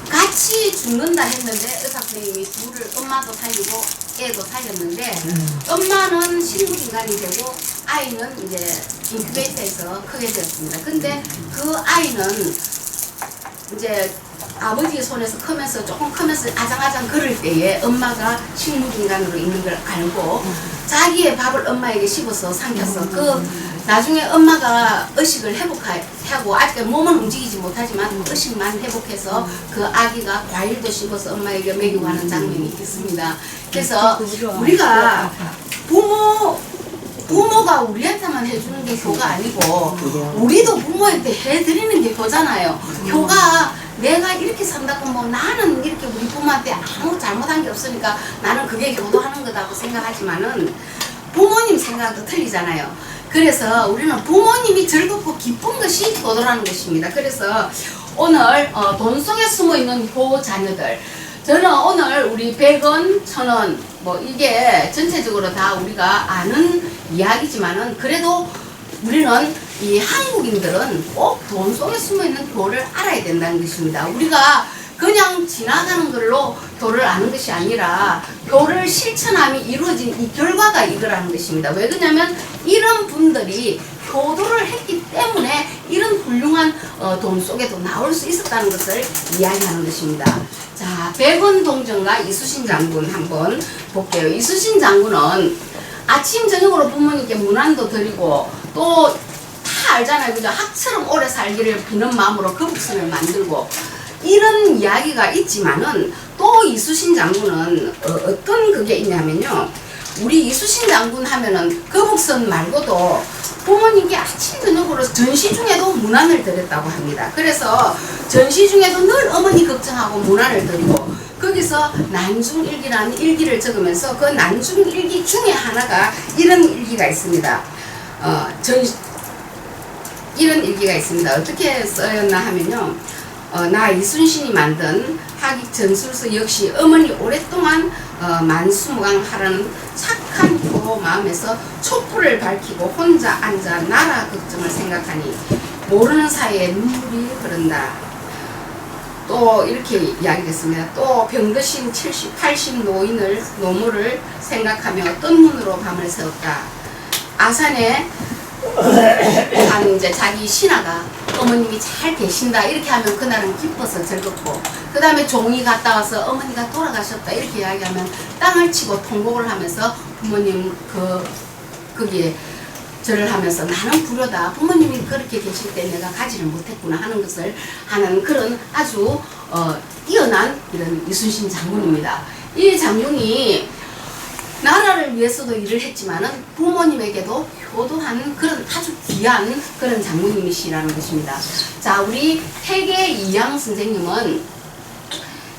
같이 죽는다 했는데 의사 선생님이 둘을 엄마도 살리고 애도 살렸는데 엄마는 식물인간이 되고 아이는 이제 인큐베이터에서 크게 되었습니다. 근데 그 아이는 이제 아버지 손에서 크면서 조금 크면서 아장아장 걸을 때에 엄마가 식물인간으로 있는 걸 알고 자기의 밥을 엄마에게 씹어서 삼켰어. 그 나중에 엄마가 의식을 회복하고 아직 몸은 움직이지 못하지만 의식만 회복해서 그 아기가 과일도 씹어서 엄마에게 먹이고 하는 장면이 있습니다. 그래서 우리가 부모가 우리한테만 해주는 게 효가 아니고 우리도 부모한테 해드리는 게 효잖아요. 효가 내가 이렇게 산다고 뭐 나는 이렇게 우리 부모한테 아무 잘못한 게 없으니까 나는 그게 효도하는 거다고 생각하지만은 부모님 생각도 틀리잖아요. 그래서 우리는 부모님이 즐겁고 기쁜 것이 효도라는 것입니다. 그래서 오늘 돈 속에 숨어있는 효 자녀들, 저는 오늘 우리 100원, 1000원 뭐 이게 전체적으로 다 우리가 아는 이야기지만은 그래도 우리는 이 한국인들은 꼭 돈 속에 숨어있는 효를 알아야 된다는 것입니다. 우리가 그냥 지나가는 걸로 효를 아는 것이 아니라 효를 실천함이 이루어진 이 결과가 이거라는 것입니다. 왜 그러냐면 이런 분들이 효도를 했기 때문에 이런 훌륭한 돈 속에도 나올 수 있었다는 것을 이야기하는 것입니다. 자, 100원 동정과 이수신 장군 한번 볼게요. 이수신 장군은 아침 저녁으로 부모님께 문안도 드리고 또 다 알잖아요. 그죠? 학처럼 오래 살기를 비는 마음으로 거북선을 만들고 이런 이야기가 있지만은 또 이수신 장군은 어떤 그게 있냐면요. 우리 이수신 장군 하면은 거북선 말고도 부모님께 아침 저녁으로 전시 중에도 문안을 드렸다고 합니다. 그래서 전시 중에도 늘 어머니 걱정하고 문안을 드리고 거기서 난중일기라는 일기를 적으면서 그 난중일기 중에 하나가 이런 일기가 있습니다. 이런 일기가 있습니다. 어떻게 써였나 하면요. 나 이순신이 만든 학익 전술서 역시 어머니 오랫동안 만수무강하라는 착한 효 마음에서 촛불을 밝히고 혼자 앉아 나라 걱정을 생각하니 모르는 사이에 눈물이 흐른다. 또 이렇게 이야기했습니다. 또 병드신 70, 80 노모를 생각하며 어떤 눈으로 밤을 새웠다. 아산에 한 이제 자기 신하가 어머님이 잘 계신다 이렇게 하면 그날은 기뻐서 즐겁고 그 다음에 종이 갔다 와서 어머니가 돌아가셨다 이렇게 이야기하면 땅을 치고 통곡을 하면서 부모님 거기에 절을 하면서 나는 불효다 부모님이 그렇게 계실 때 내가 가지를 못했구나 하는 것을 하는 그런 아주 뛰어난 이런 이순신 장군입니다. 이 장군이 나라를 위해서도 일을 했지만은 부모님에게도 효도하는 그런 아주 귀한 그런 장군님이시라는 것입니다. 자, 우리 태계 이양 선생님은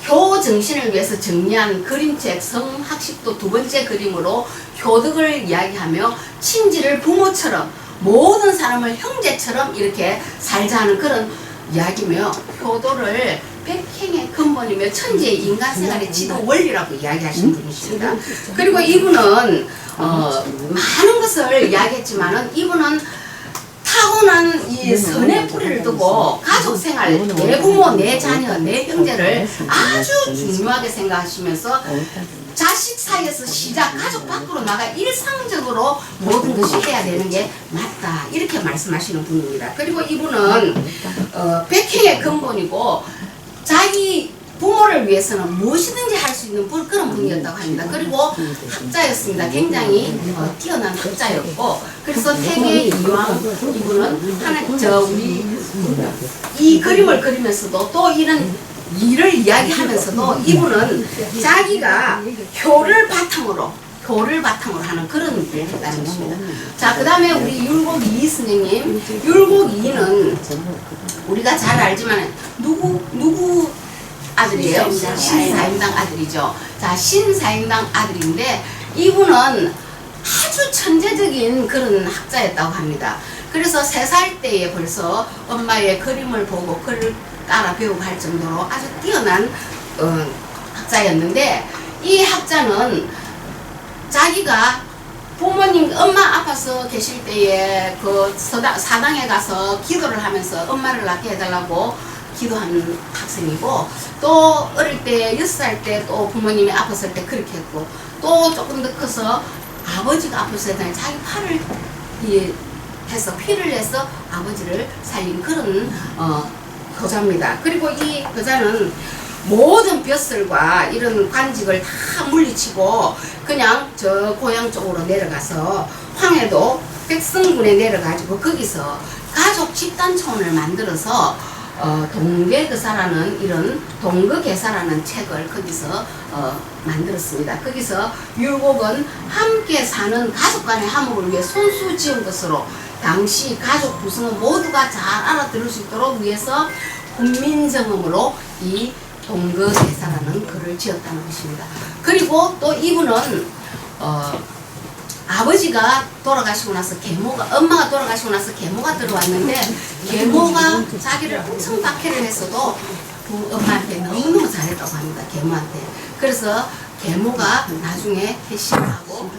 효 정신을 위해서 정리한 그림책 성학식도 2번째 그림으로 효덕을 이야기하며 친지를 부모처럼 모든 사람을 형제처럼 이렇게 살자 하는 그런 이야기며 효도를 백행의 근본이며 천지의 인간 생활의 지도 원리라고 이야기하신 분이십니다. 그리고 이분은 많은 것을 이야기했지만은 이분은 타고난 이 선의 뿌리를 두고 가족 생활, 내 부모, 내 자녀, 내 형제를 아주 중요하게 생각하시면서 자식 사이에서 시작, 가족 밖으로 나가 일상적으로 모든 것이 해야 되는 게 맞다. 이렇게 말씀하시는 분입니다. 그리고 이분은 백행의 근본이고 자기 부모를 위해서는 무엇이든지 할 수 있는 그런 분이었다고 합니다. 그리고 학자였습니다. 굉장히 뛰어난 학자였고, 그래서 태계 이왕 이분은 우리 이 그림을 그리면서도 또 이런 일을 이야기하면서도 이분은 자기가 효를 바탕으로 하는 그런 일을 했다는 것입니다. 자, 그 다음에 우리 율곡 이이 선생님, 율곡 이이는 우리가 잘 알지만 누구 아들이에요? 신사임당 아들이죠. 자, 신사임당 아들인데 이분은 아주 천재적인 그런 학자였다고 합니다. 그래서 3살 때에 벌써 엄마의 그림을 보고 글을 따라 배우고 할 정도로 아주 뛰어난 학자였는데, 이 학자는 자기가 부모님 엄마 아파서 계실 때에 그 사당에 가서 기도를 하면서 엄마를 낫게 해달라고 기도하는 학생이고, 또 어릴 때 6살 때 또 부모님이 아팠을 때 그렇게 했고, 또 조금 더 커서 아버지가 아팠을 때 자기 팔을 해서 피를 내서 아버지를 살린 그런 효자입니다. 그리고 이 효자는 모든 벼슬과 이런 관직을 다 물리치고 그냥 저 고향 쪽으로 내려가서 황해도 백성군에 내려가지고 거기서 가족 집단촌을 만들어서 동계교사라는 이런 동거계사라는 책을 거기서 만들었습니다. 거기서 율곡은 함께 사는 가족 간의 화목을 위해 손수 지은 것으로 당시 가족 구성은 모두가 잘 알아들을 수 있도록 위해서 국민정음으로 이 동거계사라는 글을 지었다는 것입니다. 그리고 또 이분은 아버지가 돌아가시고 나서 엄마가 돌아가시고 나서 계모가 들어왔는데, 계모가 자기를 엄청 박해를 했어도 그 엄마한테 너무너무 잘했다고 합니다. 계모한테. 그래서 계모가 나중에 회심하고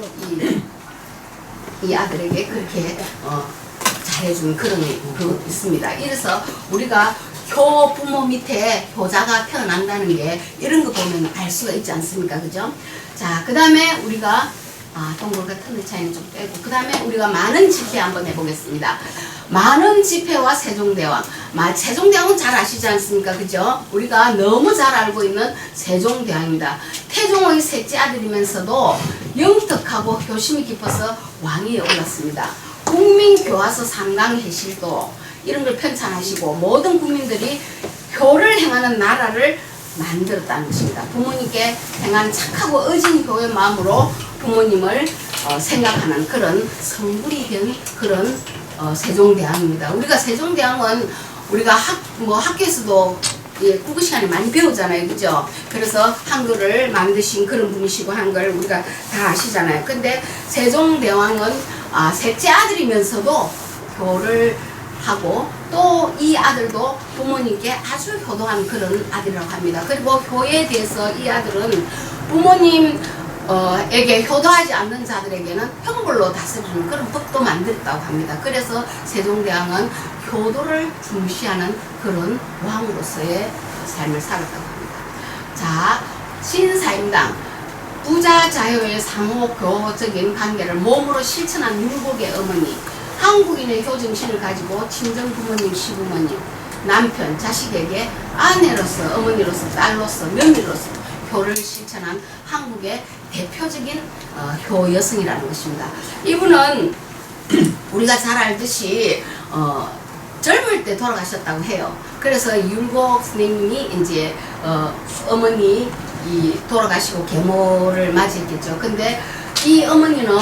이 아들에게 그렇게 잘해준 그런 그 있습니다. 이래서 우리가 효 부모 밑에 효자가 태어난다는 게 이런 거 보면 알 수가 있지 않습니까? 그죠? 자, 그 다음에 우리가 동굴과 틈의 차이는 좀 빼고, 그 다음에 우리가 많은 집회 한번 해보겠습니다. 많은 집회와 세종대왕. 세종대왕은 잘 아시지 않습니까? 그죠? 우리가 너무 잘 알고 있는 세종대왕입니다. 태종의 셋째 아들이면서도 영특하고 효심이 깊어서 왕위에 올랐습니다. 국민교화서 3강 해실도 이런 걸 편찬하시고 모든 국민들이 효를 행하는 나라를 만들었다는 것입니다. 부모님께 행한 착하고 어진 교의 마음으로 부모님을 생각하는 그런 성불이 된 그런 세종대왕입니다. 우리가 세종대왕은 우리가 학교에서도 국어 시간에 많이 배우잖아요. 그죠? 그래서 한글을 만드신 그런 분이시고 한글 우리가 다 아시잖아요. 근데 세종대왕은 셋째 아들이면서도 교를 하고 또 이 아들도 부모님께 아주 효도한 그런 아들이라고 합니다. 그리고 효에 대해서 이 아들은 부모님에게 효도하지 않는 자들에게는 형벌로 다스리는 그런 법도 만들었다고 합니다. 그래서 세종대왕은 효도를 중시하는 그런 왕으로서의 삶을 살았다고 합니다. 자, 신사임당 부자자효의 상호교적인 관계를 몸으로 실천한 율곡의 어머니, 한국인의 효정신을 가지고 친정 부모님, 시부모님, 남편, 자식에게 아내로서, 어머니로서, 딸로서, 며느리로서 효를 실천한 한국의 대표적인 효 여성이라는 것입니다. 이분은 우리가 잘 알듯이 젊을 때 돌아가셨다고 해요. 그래서 율곡 선생님이 이제 어머니 돌아가시고 계모를 맞이했겠죠. 근데 이 어머니는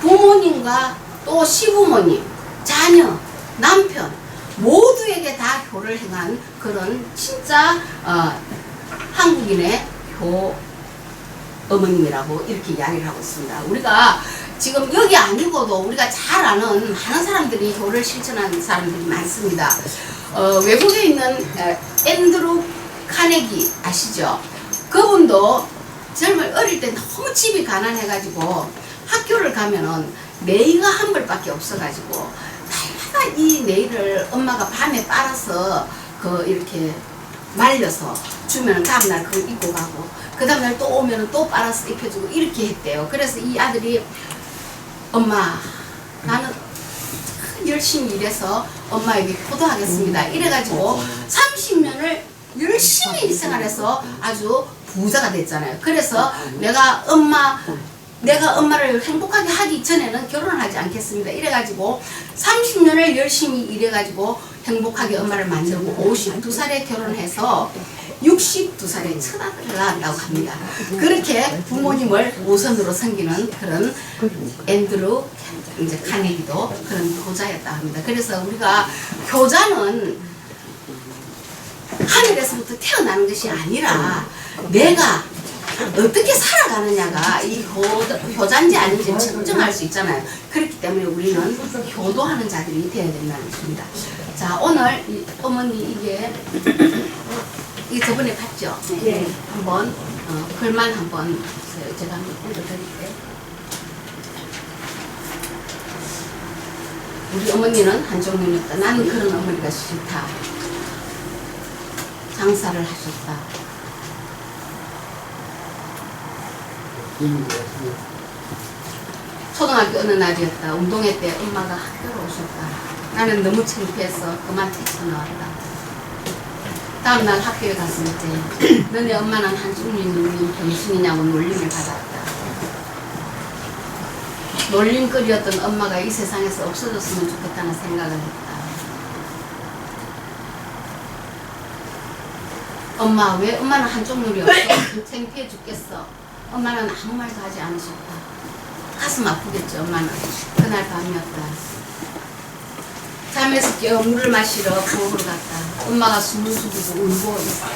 부모님과 또 시부모님, 자녀, 남편 모두에게 다 효를 행한 그런 진짜 한국인의 효 어머님이라고 이렇게 이야기를 하고 있습니다. 우리가 지금 여기 아니고도 우리가 잘 아는 많은 사람들이 효를 실천하는 사람들이 많습니다. 외국에 있는 앤드루 카네기 아시죠? 그분도 어릴 때 너무 집이 가난해가지고 학교를 가면은 네이가 한 벌밖에 없어가지고 날마다 이 네이를 엄마가 밤에 빨아서 이렇게 말려서 주면은 다음날 그걸 입고 가고 그 다음날 또 오면은 또 빨아서 입혀주고 이렇게 했대요. 그래서 이 아들이 엄마 나는 열심히 일해서 엄마에게 효도하겠습니다. 이래가지고 30년을 열심히 일생활해서 아주 부자가 됐잖아요. 그래서 내가 엄마를 행복하게 하기 전에는 결혼을 하지 않겠습니다. 이래가지고 30년을 열심히 일해가지고 행복하게 엄마를 만들고 52살에 결혼해서 62살에 첫아들을 낳았다고 합니다. 그렇게 부모님을 우선으로 섬기는 그런 앤드루 이제 카네기도 그런 효자였다고 합니다. 그래서 우리가 효자는 하늘에서부터 태어나는 것이 아니라 내가 어떻게 살아가느냐가 이 효자인지 아닌지 측정할 수 있잖아요. 그렇기 때문에 우리는 효도하는 자들이 되어야 된다는 것입니다. 자, 오늘 어머니 이게 저번에 봤죠? 네. 한번 글만 한번 제가 한번 읽어드릴게요. 우리 어머니는 한종윤이었다. 나는 그런 어머니가 싫다. 장사를 하셨다. 초등학교 어느 날이었다. 운동회 때 엄마가 학교로 오셨다. 나는 너무 창피해서 그만 뛰쳐나왔다. 다음날 학교에 갔을 때 너네 엄마는 한중민 병신이냐고 놀림을 받았다. 놀림거리였던 엄마가 이 세상에서 없어졌으면 좋겠다는 생각을 했다. 엄마 왜 엄마는 한쪽 눈이 없어? 창피해 죽겠어. 엄마는 아무 말도 하지 않으셨다. 가슴 아프겠죠 엄마는. 그날 밤이었다. 잠에서 깨어 물을 마시러 부엌으로 갔다. 엄마가 숨을 죽이고 울고 있었다.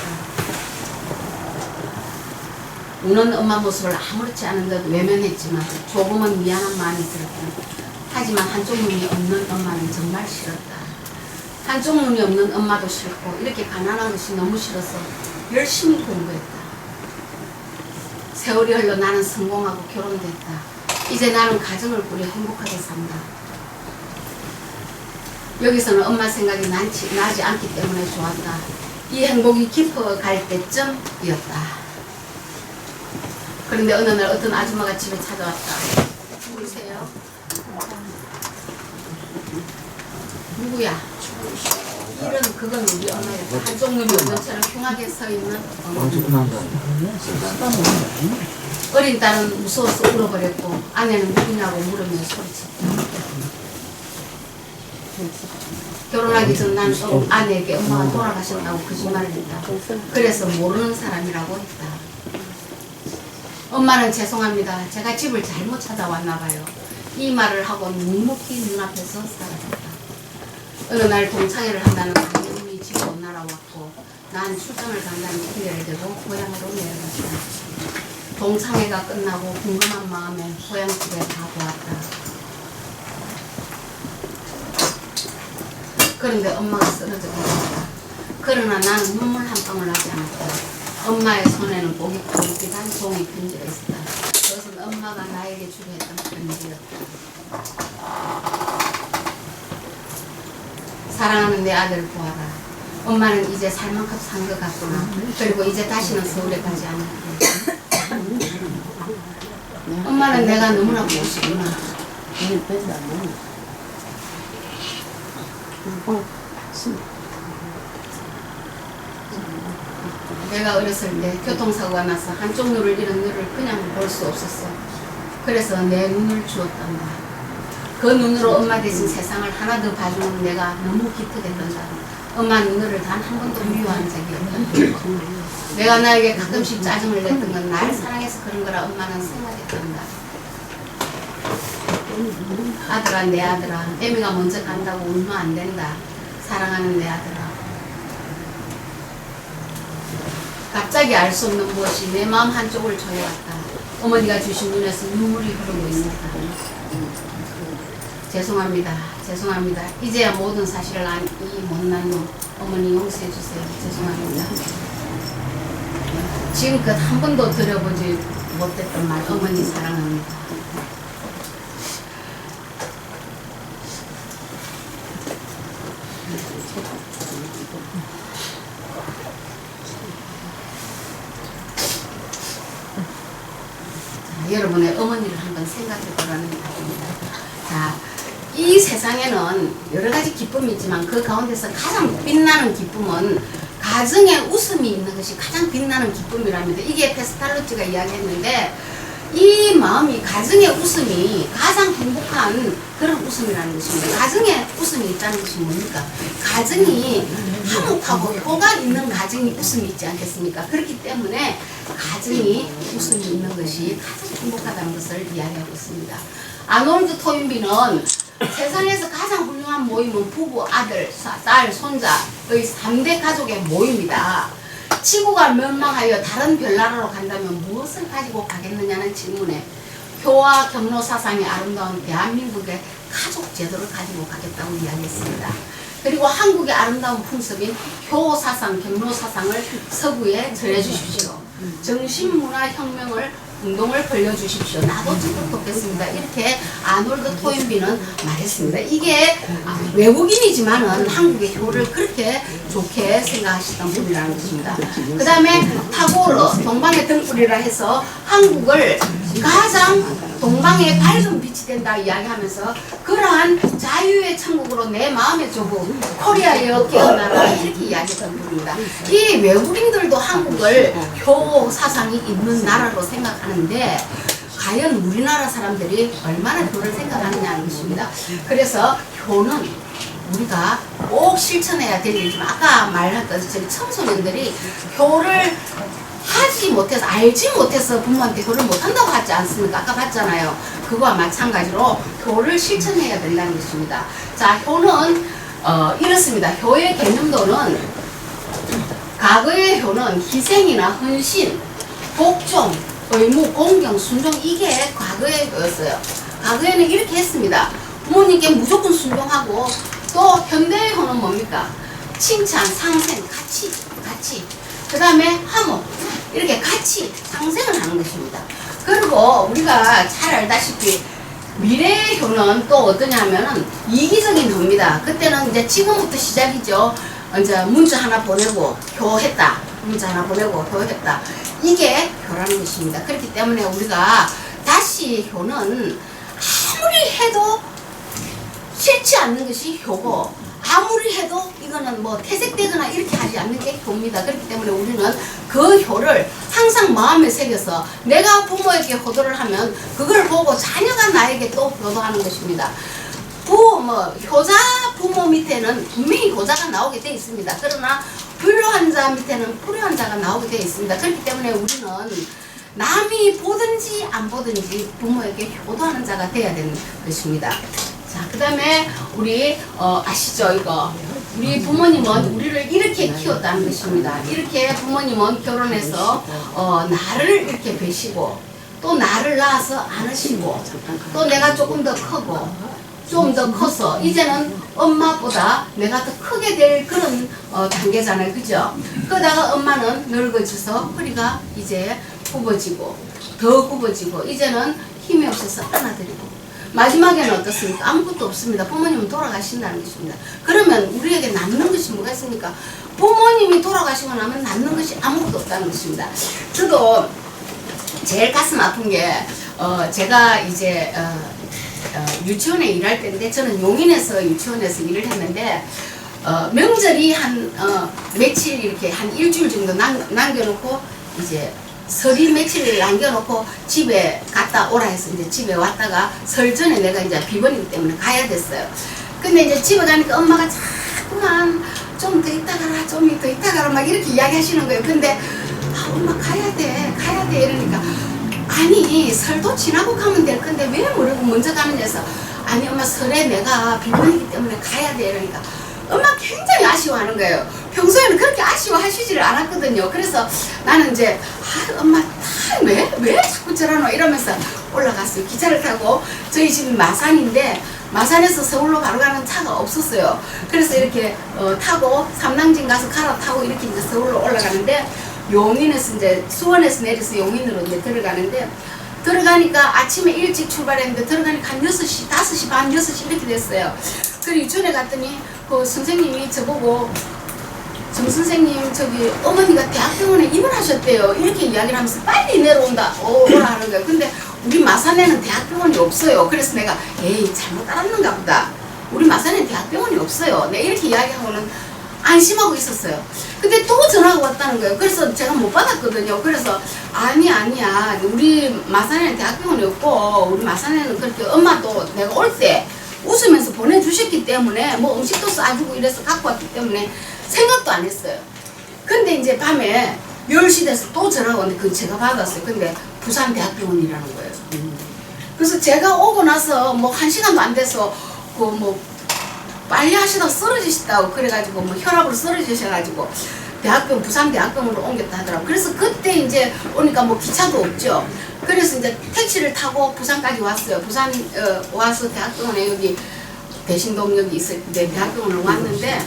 우는 엄마 모습을 아무렇지 않은 듯 외면했지만 조금은 미안한 마음이 들었다. 하지만 한쪽 눈이 없는 엄마는 정말 싫었다. 한쪽 눈이 없는 엄마도 싫고 이렇게 가난한 것이 너무 싫어서 열심히 공부했다. 세월이 흘러 나는 성공하고 결혼됐다. 이제 나는 가정을 꾸려 행복하게 산다. 여기서는 엄마 생각이 나지 않기 때문에 좋았다. 이 행복이 깊어갈 때쯤이었다. 그런데 어느 날 어떤 아줌마가 집에 찾아왔다. 누구세요? 누구야? 이런 그건 우리 엄마였다. 한쪽 눈이 없는 처럼 흉하게 서 있는 어머니. 어린 딸은 무서워서 울어버렸고 아내는 누구냐고 물으며 소리쳤다. 결혼하기 전 난 아내에게 엄마가 돌아가셨다고 거짓말을 했다. 그래서 모르는 사람이라고 했다. 엄마는 죄송합니다. 제가 집을 잘못 찾아왔나 봐요. 이 말을 하고 묵묵히 눈앞에서 사라졌다. 어느 날 동창회를 한다는 강님이 집으로 날아왔고 난 출장을 간다는 핑계를 대고 고향으로 내려갔다. 동창회가 끝나고 궁금한 마음에 고향집에 가보았다. 그런데 엄마가 쓰러져 있었다. 그러나 나는 눈물 한 방울 나지 않았다. 엄마의 손에는 뽀깃뽀깃한 종이 편지가 있었다. 그것은 엄마가 나에게 주게 했던 편지였다. 사랑하는 내 아들 보아라. 엄마는 이제 살 만큼 산 것 같구나. 그리고 이제 다시는 서울에 가지 않을게. 엄마는 내가 너무나 보고 싶구나. 내가 어렸을 때 교통사고가 나서 한쪽 눈을 잃은 너를 그냥 볼 수 없었어. 그래서 내 눈을 주었단다. 그 눈으로 엄마 대신 세상을 하나 더 봐주는 내가 너무 기특했단다. 엄마 눈을 단 한 번도 미워한 적이 없다. 내가 나에게 가끔씩 짜증을 냈던 건 날 사랑해서 그런 거라 엄마는 생각했단다. 아들아 내 아들아 애미가 먼저 간다고 울면 안 된다. 사랑하는 내 아들아. 갑자기 알 수 없는 무엇이 내 마음 한쪽을 조여왔다. 어머니가 주신 눈에서 눈물이 흐르고 있었다. 죄송합니다. 죄송합니다. 이제야 모든 사실을 안 이 못난 놈 어머니 용서해 주세요. 죄송합니다. 지금껏 한 번도 들어보지 못했던 말, 어머니 사랑합니다. 자, 여러분의 어머니를 한번 생각해 보라는 말입니다. 자, 이 세상에는 여러 가지 기쁨이 있지만 그 가운데서 가장 빛나는 기쁨은 가정에 웃음이 있는 것이 가장 빛나는 기쁨이랍니다. 이게 페스탈로치가 이야기했는데 이 마음이 가정의 웃음이 가장 행복한 그런 웃음이라는 것입니다. 가정에 웃음이 있다는 것이 뭡니까? 가정이 화목하고 효가 있는 가정이 웃음이 있지 않겠습니까? 그렇기 때문에 가정이 웃음이 있는 것이 가장 행복하다는 것을 이야기하고 있습니다. 아놀드 토인비는 세상에서 가장 훌륭한 모임은 부부, 아들, 딸, 손자의 3대 가족의 모임이다. 지구가 멸망하여 다른 별나라로 간다면 무엇을 가지고 가겠느냐는 질문에 효와 경로 사상이 아름다운 대한민국의 가족 제도를 가지고 가겠다고 이야기했습니다. 그리고 한국의 아름다운 풍습인 효 사상, 경로 사상을 서구에 전해주십시오. 정신문화혁명을 운동을 벌려주십시오. 나도 저도 돕겠습니다. 이렇게 아놀드 토인비는 말했습니다. 이게 외국인이지만은 한국의 효를 그렇게 좋게 생각하시던 분이라는 것입니다. 그 다음에 타고르, 동방의 등불이라 해서 한국을 가장 동방의 밝은 빛이 된다 이야기하면서 그러한 자유의 천국으로 내 마음의 조국 코리아여 깨어나라 이렇게 이야기했던 분입니다. 이 외국인들도 한국을 효 사상이 있는 나라로 생각하는데 과연 우리나라 사람들이 얼마나 효를 생각하느냐는 것입니다. 그래서 효는 우리가 꼭 실천해야 될 일이지만 아까 말했듯이 청소년들이 효를 하지 못해서 알지 못해서 부모한테 효를 못한다고 하지 않습니까? 아까 봤잖아요. 그거와 마찬가지로 효를 실천해야 된다는 것입니다. 자, 효는 이렇습니다. 효의 개념도는 과거의 효는 희생이나 헌신, 복종, 의무, 공경, 순종 이게 과거의 효였어요. 과거에는 이렇게 했습니다. 부모님께 무조건 순종하고 또 현대의 효는 뭡니까? 칭찬, 상생, 같이 그 다음에 화목 이렇게 같이 상생을 하는 것입니다. 그리고 우리가 잘 알다시피 미래의 효는 또 어떠냐면은 이기적인 효입니다. 그때는 이제 지금부터 시작이죠. 이제 문자 하나 보내고 효했다. 문자 하나 보내고 효했다. 이게 효라는 것입니다. 그렇기 때문에 우리가 다시 효는 아무리 해도 싫지 않는 것이 효고 아무리 해도 이거는 뭐 퇴색되거나 이렇게 하지 않는 게 효입니다. 그렇기 때문에 우리는 그 효를 항상 마음에 새겨서 내가 부모에게 효도를 하면 그걸 보고 자녀가 나에게 또 효도하는 것입니다. 효자 부모 밑에는 분명히 효자가 나오게 되어 있습니다. 그러나 불효한 자 밑에는 불효한 자가 나오게 되어 있습니다. 그렇기 때문에 우리는 남이 보든지 안 보든지 부모에게 효도하는 자가 되어야 되는 것입니다. 자, 그 다음에 우리 아시죠 이거 우리 부모님은 우리를 이렇게 키웠다는 것입니다. 이렇게 부모님은 결혼해서 나를 이렇게 뵈시고 또 나를 낳아서 안으시고 또 내가 조금 더 크고 좀 더 커서 이제는 엄마보다 내가 더 크게 될 그런 단계잖아요. 그죠? 그러다가 엄마는 늙어져서 허리가 이제 굽어지고 더 굽어지고 이제는 힘이 없어서 안아드리고 마지막에는 어떻습니까? 아무것도 없습니다. 부모님은 돌아가신다는 것입니다. 그러면 우리에게 남는 것이 뭐가 있습니까? 부모님이 돌아가시고 나면 남는 것이 아무것도 없다는 것입니다. 저도 제일 가슴 아픈 게 제가 이제 유치원에 일할 때인데 저는 용인에서 유치원에서 일을 했는데 명절이 한 며칠 이렇게 한 일주일 정도 남겨놓고 이제 설이 며칠 남겨놓고 집에 갔다 오라 해서 이제 집에 왔다가 설 전에 내가 이제 비번이기 때문에 가야 됐어요. 근데 이제 집에 가니까 엄마가 자꾸만 좀 더 있다 가라, 좀 더 있다 가라 막 이렇게 이야기 하시는 거예요. 근데 엄마 가야 돼 이러니까 아니 설도 지나고 가면 될 건데 왜 모르고 먼저 가느냐 해서 아니 엄마 설에 내가 비번이기 때문에 가야 돼 이러니까 엄마 굉장히 아쉬워하는 거예요. 평소에는 그렇게 아쉬워하시지를 않았거든요. 그래서 나는 이제 엄마 왜 자꾸 저러노 이러면서 올라갔어요. 기차를 타고 저희 집이 마산인데 마산에서 서울로 바로 가는 차가 없었어요. 그래서 이렇게 타고 삼당진 가서 갈아타고 이렇게 이제 서울로 올라가는데 용인에서 이제 수원에서 내려서 용인으로 이제 들어가는데 들어가니까 아침에 일찍 출발했는데 들어가니까 한 6시, 5시 반, 6시 이렇게 됐어요. 그리고 유치원에 갔더니 그 선생님이 저보고 정 선생님 저기 어머니가 대학병원에 입원하셨대요. 이렇게 이야기를 하면서 빨리 내려온다 오라 하는 거예요. 근데 우리 마산에는 대학병원이 없어요. 그래서 내가 에이 잘못 알았는가 보다. 우리 마산에는 대학병원이 없어요. 내가 이렇게 이야기하고는 안심하고 있었어요. 근데 또 전화가 왔다는 거예요. 그래서 제가 못 받았거든요. 그래서 아니야 우리 마산에는 대학병원이 없고 우리 마산에는 그렇게 엄마도 내가 올 때 웃으면서 보내주셨기 때문에 뭐 음식도 싸주고 이래서 갖고 왔기 때문에 생각도 안 했어요. 근데 이제 밤에 10시 돼서 또 전화가 왔는데 그건 제가 받았어요. 근데 부산대학병원이라는 거예요. 그래서 제가 오고 나서 뭐 1시간도 안 돼서 그 뭐 빨리 하시다가 쓰러지셨다고 그래가지고 뭐 혈압으로 쓰러지셔가지고 부산대학병원으로 옮겼다 하더라고요. 그래서 그때 이제 오니까 뭐 기차도 없죠. 그래서 이제 택시를 타고 부산까지 왔어요. 부산 와서 대학병원에 여기 대신동 여기 있을 때 대학병원을 왔는데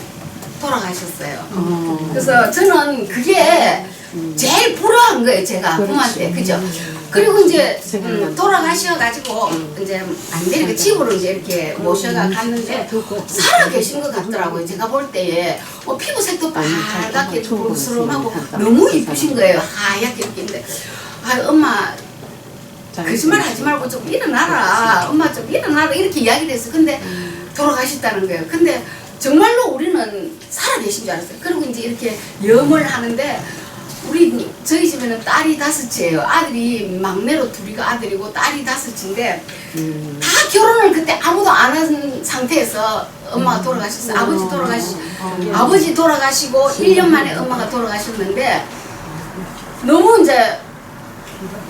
돌아가셨어요. 그래서 저는 그게 제일 불효한 거예요, 제가 부모한테. 그죠? 그리고 이제 돌아가셔가지고 이제 안 되니까 집으로 이제 이렇게 모셔가 갔는데 살아 계신 것 같더라고요. 제가 볼 때에 피부색도 빨갛게 부스름하고 너무 이쁘신 거예요. 하얗게 이렇게 있는데 엄마 거짓말 하지 말고 좀 일어나라. 엄마 좀 일어나라. 이렇게 이야기를 했어요. 근데 돌아가셨다는 거예요. 근데 정말로 우리는 살아 계신 줄 알았어요. 그리고 이제 이렇게 염을 하는데 저희 집에는 딸이 5이에요. 아들이 막내로 2가 아들이고 딸이 5인데 다 결혼을 그때 아무도 안 한 상태에서 엄마가 돌아가셨어요. 아버지 돌아가시고 1년 만에 엄마가 돌아가셨는데 너무 이제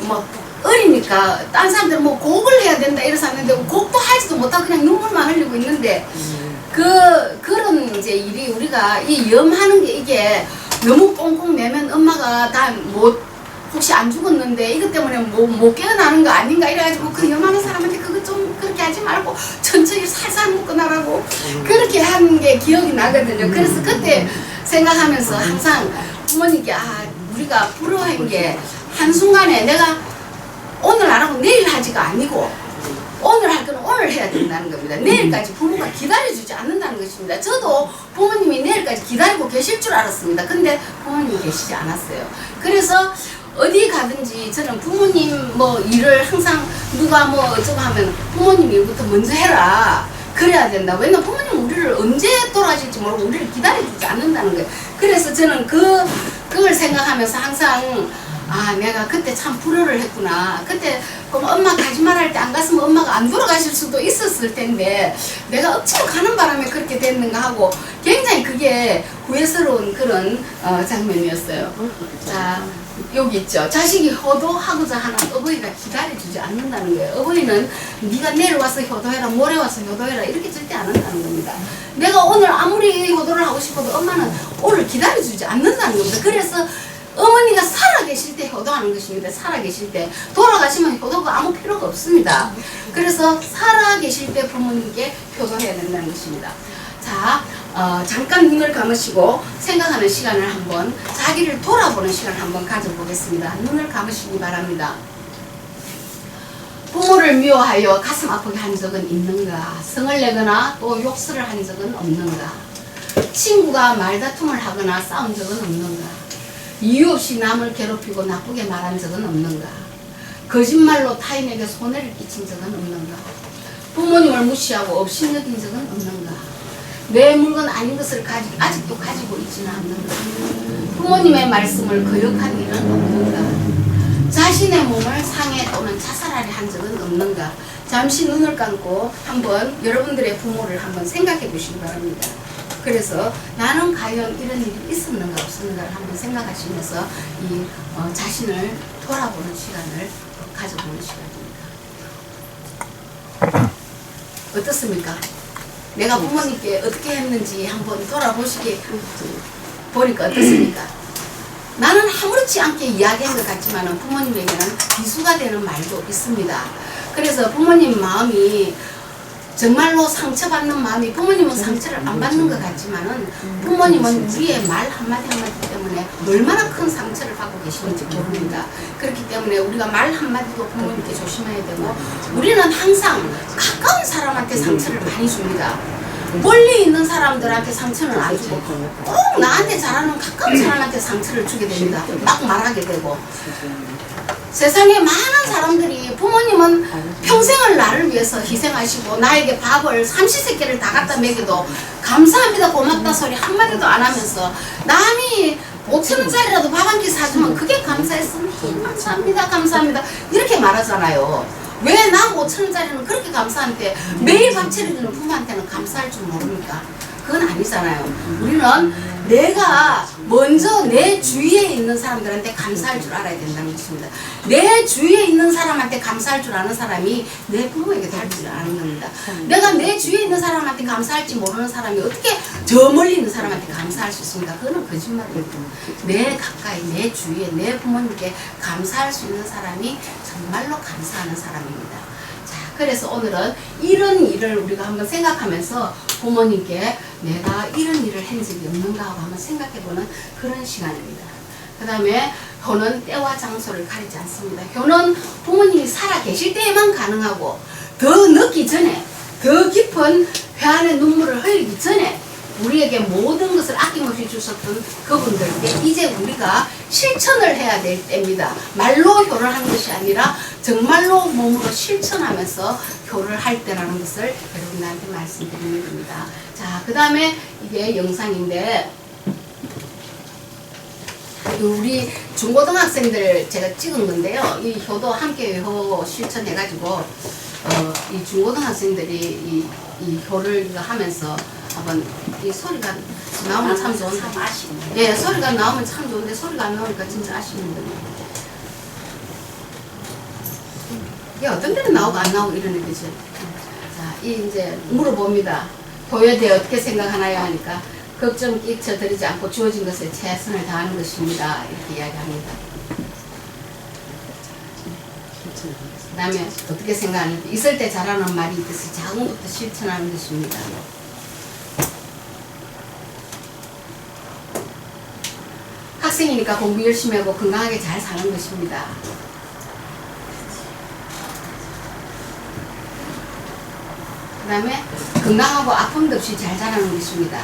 막 어리니까 딴 사람들은 뭐 곡을 해야 된다 이래서 하는데 곡도 하지도 못하고 그냥 눈물만 흘리고 있는데 그런 이제 일이 우리가 이 염하는 게 이게 너무 꽁꽁 매면 엄마가 다 혹시 안 죽었는데 이것 때문에 못 깨어나는 거 아닌가 이래가지고 그 염하는 사람한테 그거 좀 그렇게 하지 말고 천천히 살살 먹고 나라고 그렇게 하는 게 기억이 나거든요. 그래서 그때 생각하면서 항상 부모님께 우리가 불효한 게 한순간에 내가 오늘 안 하고 내일 하지가 아니고 오늘 할 거는 오늘 해야 된다는 겁니다. 내일까지 부모가 기다려주지 않는다는 것입니다. 저도 부모님이 내일까지 기다리고 계실 줄 알았습니다. 근데 부모님이 계시지 않았어요. 그래서 어디 가든지 저는 부모님 뭐 일을 항상 누가 뭐 어쩌고 하면 부모님 일부터 먼저 해라. 그래야 된다. 왜냐면 부모님 우리를 언제 돌아가실지 모르고 우리를 기다려주지 않는다는 거예요. 그래서 저는 그걸 생각하면서 항상 내가 그때 참 불효를 했구나. 그때 그럼 엄마 가지 말할 때 안 갔으면 엄마가 안 돌아가실 수도 있었을 텐데 내가 억지로 가는 바람에 그렇게 됐는가 하고 굉장히 그게 후회스러운 그런 장면이었어요. 자, 여기 있죠. 자식이 효도하고자 하는 어버이가 기다려주지 않는다는 거예요. 어버이는 네가 내일 와서 효도해라, 모레 와서 효도해라 이렇게 절대 안 한다는 겁니다. 내가 오늘 아무리 효도를 하고 싶어도 엄마는 오늘 기다려주지 않는다는 겁니다. 그래서 어머니가 살아계실 때 효도하는 것입니다. 살아계실 때. 돌아가시면 효도가 아무 필요가 없습니다. 그래서 살아계실 때 부모님께 효도해야 된다는 것입니다. 자, 잠깐 눈을 감으시고 생각하는 시간을 한번 자기를 돌아보는 시간을 한번 가져보겠습니다. 눈을 감으시기 바랍니다. 부모를 미워하여 가슴 아프게 한 적은 있는가? 성을 내거나 또 욕설을 한 적은 없는가? 친구가 말다툼을 하거나 싸운 적은 없는가? 이유 없이 남을 괴롭히고 나쁘게 말한 적은 없는가? 거짓말로 타인에게 손해를 끼친 적은 없는가? 부모님을 무시하고 업신여긴 적은 없는가? 내 물건 아닌 것을 아직도 가지고 있지는 않는가? 부모님의 말씀을 거역한 일은 없는가? 자신의 몸을 상해 또는 자살하려 한 적은 없는가? 잠시 눈을 감고 한번 여러분들의 부모를 한번 생각해 보시기 바랍니다. 그래서 나는 과연 이런 일이 있었는가 없었는가를 한번 생각하시면서 이 자신을 돌아보는 시간을 가져보는 시간입니다. 어떻습니까? 내가 부모님께 어떻게 했는지 한번 돌아보시게 보니까 어떻습니까? 나는 아무렇지 않게 이야기한 것 같지만 부모님에게는 비수가 되는 말도 있습니다. 그래서 부모님 마음이 정말로 상처받는 마음이 부모님은 상처를 안 받는 것 같지만은 부모님은 우리의 말 한마디 한마디 때문에 얼마나 큰 상처를 받고 계시는지 모릅니다. 그렇기 때문에 우리가 말 한마디도 부모님께 조심해야 되고 우리는 항상 가까운 사람한테 상처를 많이 줍니다. 멀리 있는 사람들한테 상처는 안 주고 꼭 나한테 잘하는 가까운 사람한테 상처를 주게 됩니다. 막 말하게 되고 세상에 많은 사람들이 부모님은 평생을 나를 위해서 희생하시고 나에게 밥을 삼시세끼를 다 갖다 먹여도 감사합니다 고맙다 소리 한마디도 안 하면서 남이 5,000원짜리라도 밥 한 끼 사주면 그게 감사했습니다. 감사합니다 감사합니다 이렇게 말하잖아요. 왜 남 5,000원짜리는 그렇게 감사한데 매일 밥 차려주는 부모한테는 감사할 줄 모릅니까? 그건 아니잖아요. 우리는 내가 먼저 내 주위에 있는 사람들한테 감사할 줄 알아야 된다는 것입니다. 내 주위에 있는 사람한테 감사할 줄 아는 사람이 내 부모에게 할 줄 아는 겁니다. 내가 내 주위에 있는 사람한테 감사할지 모르는 사람이 어떻게 저 멀리 있는 사람한테 감사할 수 있습니까? 그거는 거짓말이에요. 내 가까이 내 주위에 내 부모님께 감사할 수 있는 사람이 정말로 감사하는 사람입니다. 그래서 오늘은 이런 일을 우리가 한번 생각하면서 부모님께 내가 이런 일을 한 적이 없는가 하고 한번 생각해보는 그런 시간입니다. 그 다음에 효는 때와 장소를 가리지 않습니다. 효는 부모님이 살아 계실 때에만 가능하고 더 늦기 전에 더 깊은 회한의 눈물을 흘리기 전에 우리에게 모든 것을 아낌없이 주셨던 그분들께 이제 우리가 실천을 해야 될 때입니다. 말로 효를 하는 것이 아니라 정말로 몸으로 실천하면서 효를 할 때라는 것을 여러분들한테 말씀드리는 겁니다. 자, 그 다음에 이게 영상인데 우리 중고등학생들 제가 찍은 건데요. 이 효도 함께 효 실천해가지고 이 중고등학생들이 이 효를 하면서 한번 이 소리가 나오면 참 좋은데 예, 소리가 나오면 참 좋은데 소리가 안 나오니까 진짜 아쉬운 거예요. 이게 어떤 데는 나오고 안 나오고 이러는 거죠. 자, 이 이제 물어봅니다. 교회에 대해 어떻게 생각하나요? 하니까 걱정 끼쳐 드리지 않고 주어진 것에 최선을 다하는 것입니다. 이렇게 이야기합니다. 그 다음에 어떻게 생각하는지 있을 때 잘하는 말이 있듯이 작은 것도 실천하는 것입니다. 학생이니까 공부 열심히 하고 건강하게 잘 사는 것입니다. 그 다음에 건강하고 아픔도 없이 잘 자라는 것입니다.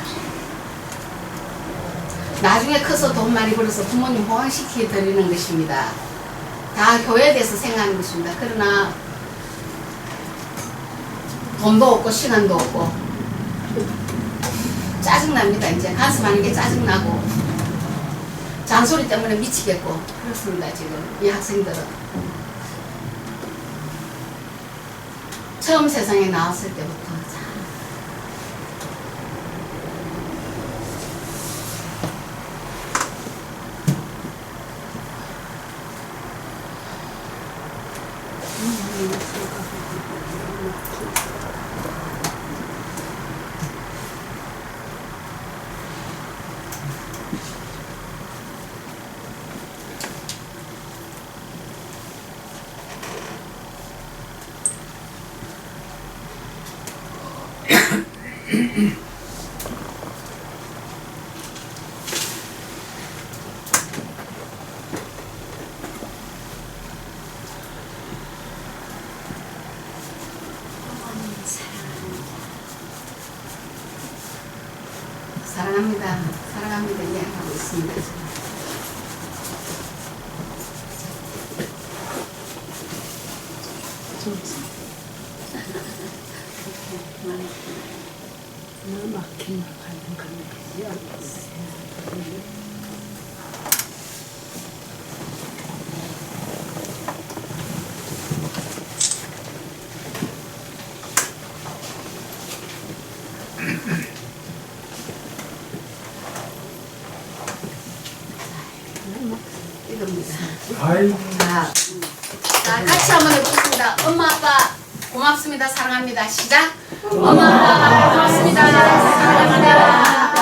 나중에 커서 돈 많이 벌어서 부모님 호강시켜 드리는 것입니다. 다 교회에 대해서 생각하는 것입니다. 그러나 돈도 없고 시간도 없고 짜증납니다. 이제 간섭하는 게 짜증나고 잔소리 때문에 미치겠고 그렇습니다. 지금 이 학생들은 처음 세상에 나왔을 때부터 사랑합니다. 사랑합니다. 이야기하고 있습니다. 이겁니다. 자, 같이 한번 해보겠습니다. 엄마, 아빠, 고맙습니다. 사랑합니다. 시작. 엄마, 아빠, 고맙습니다. 사랑합니다.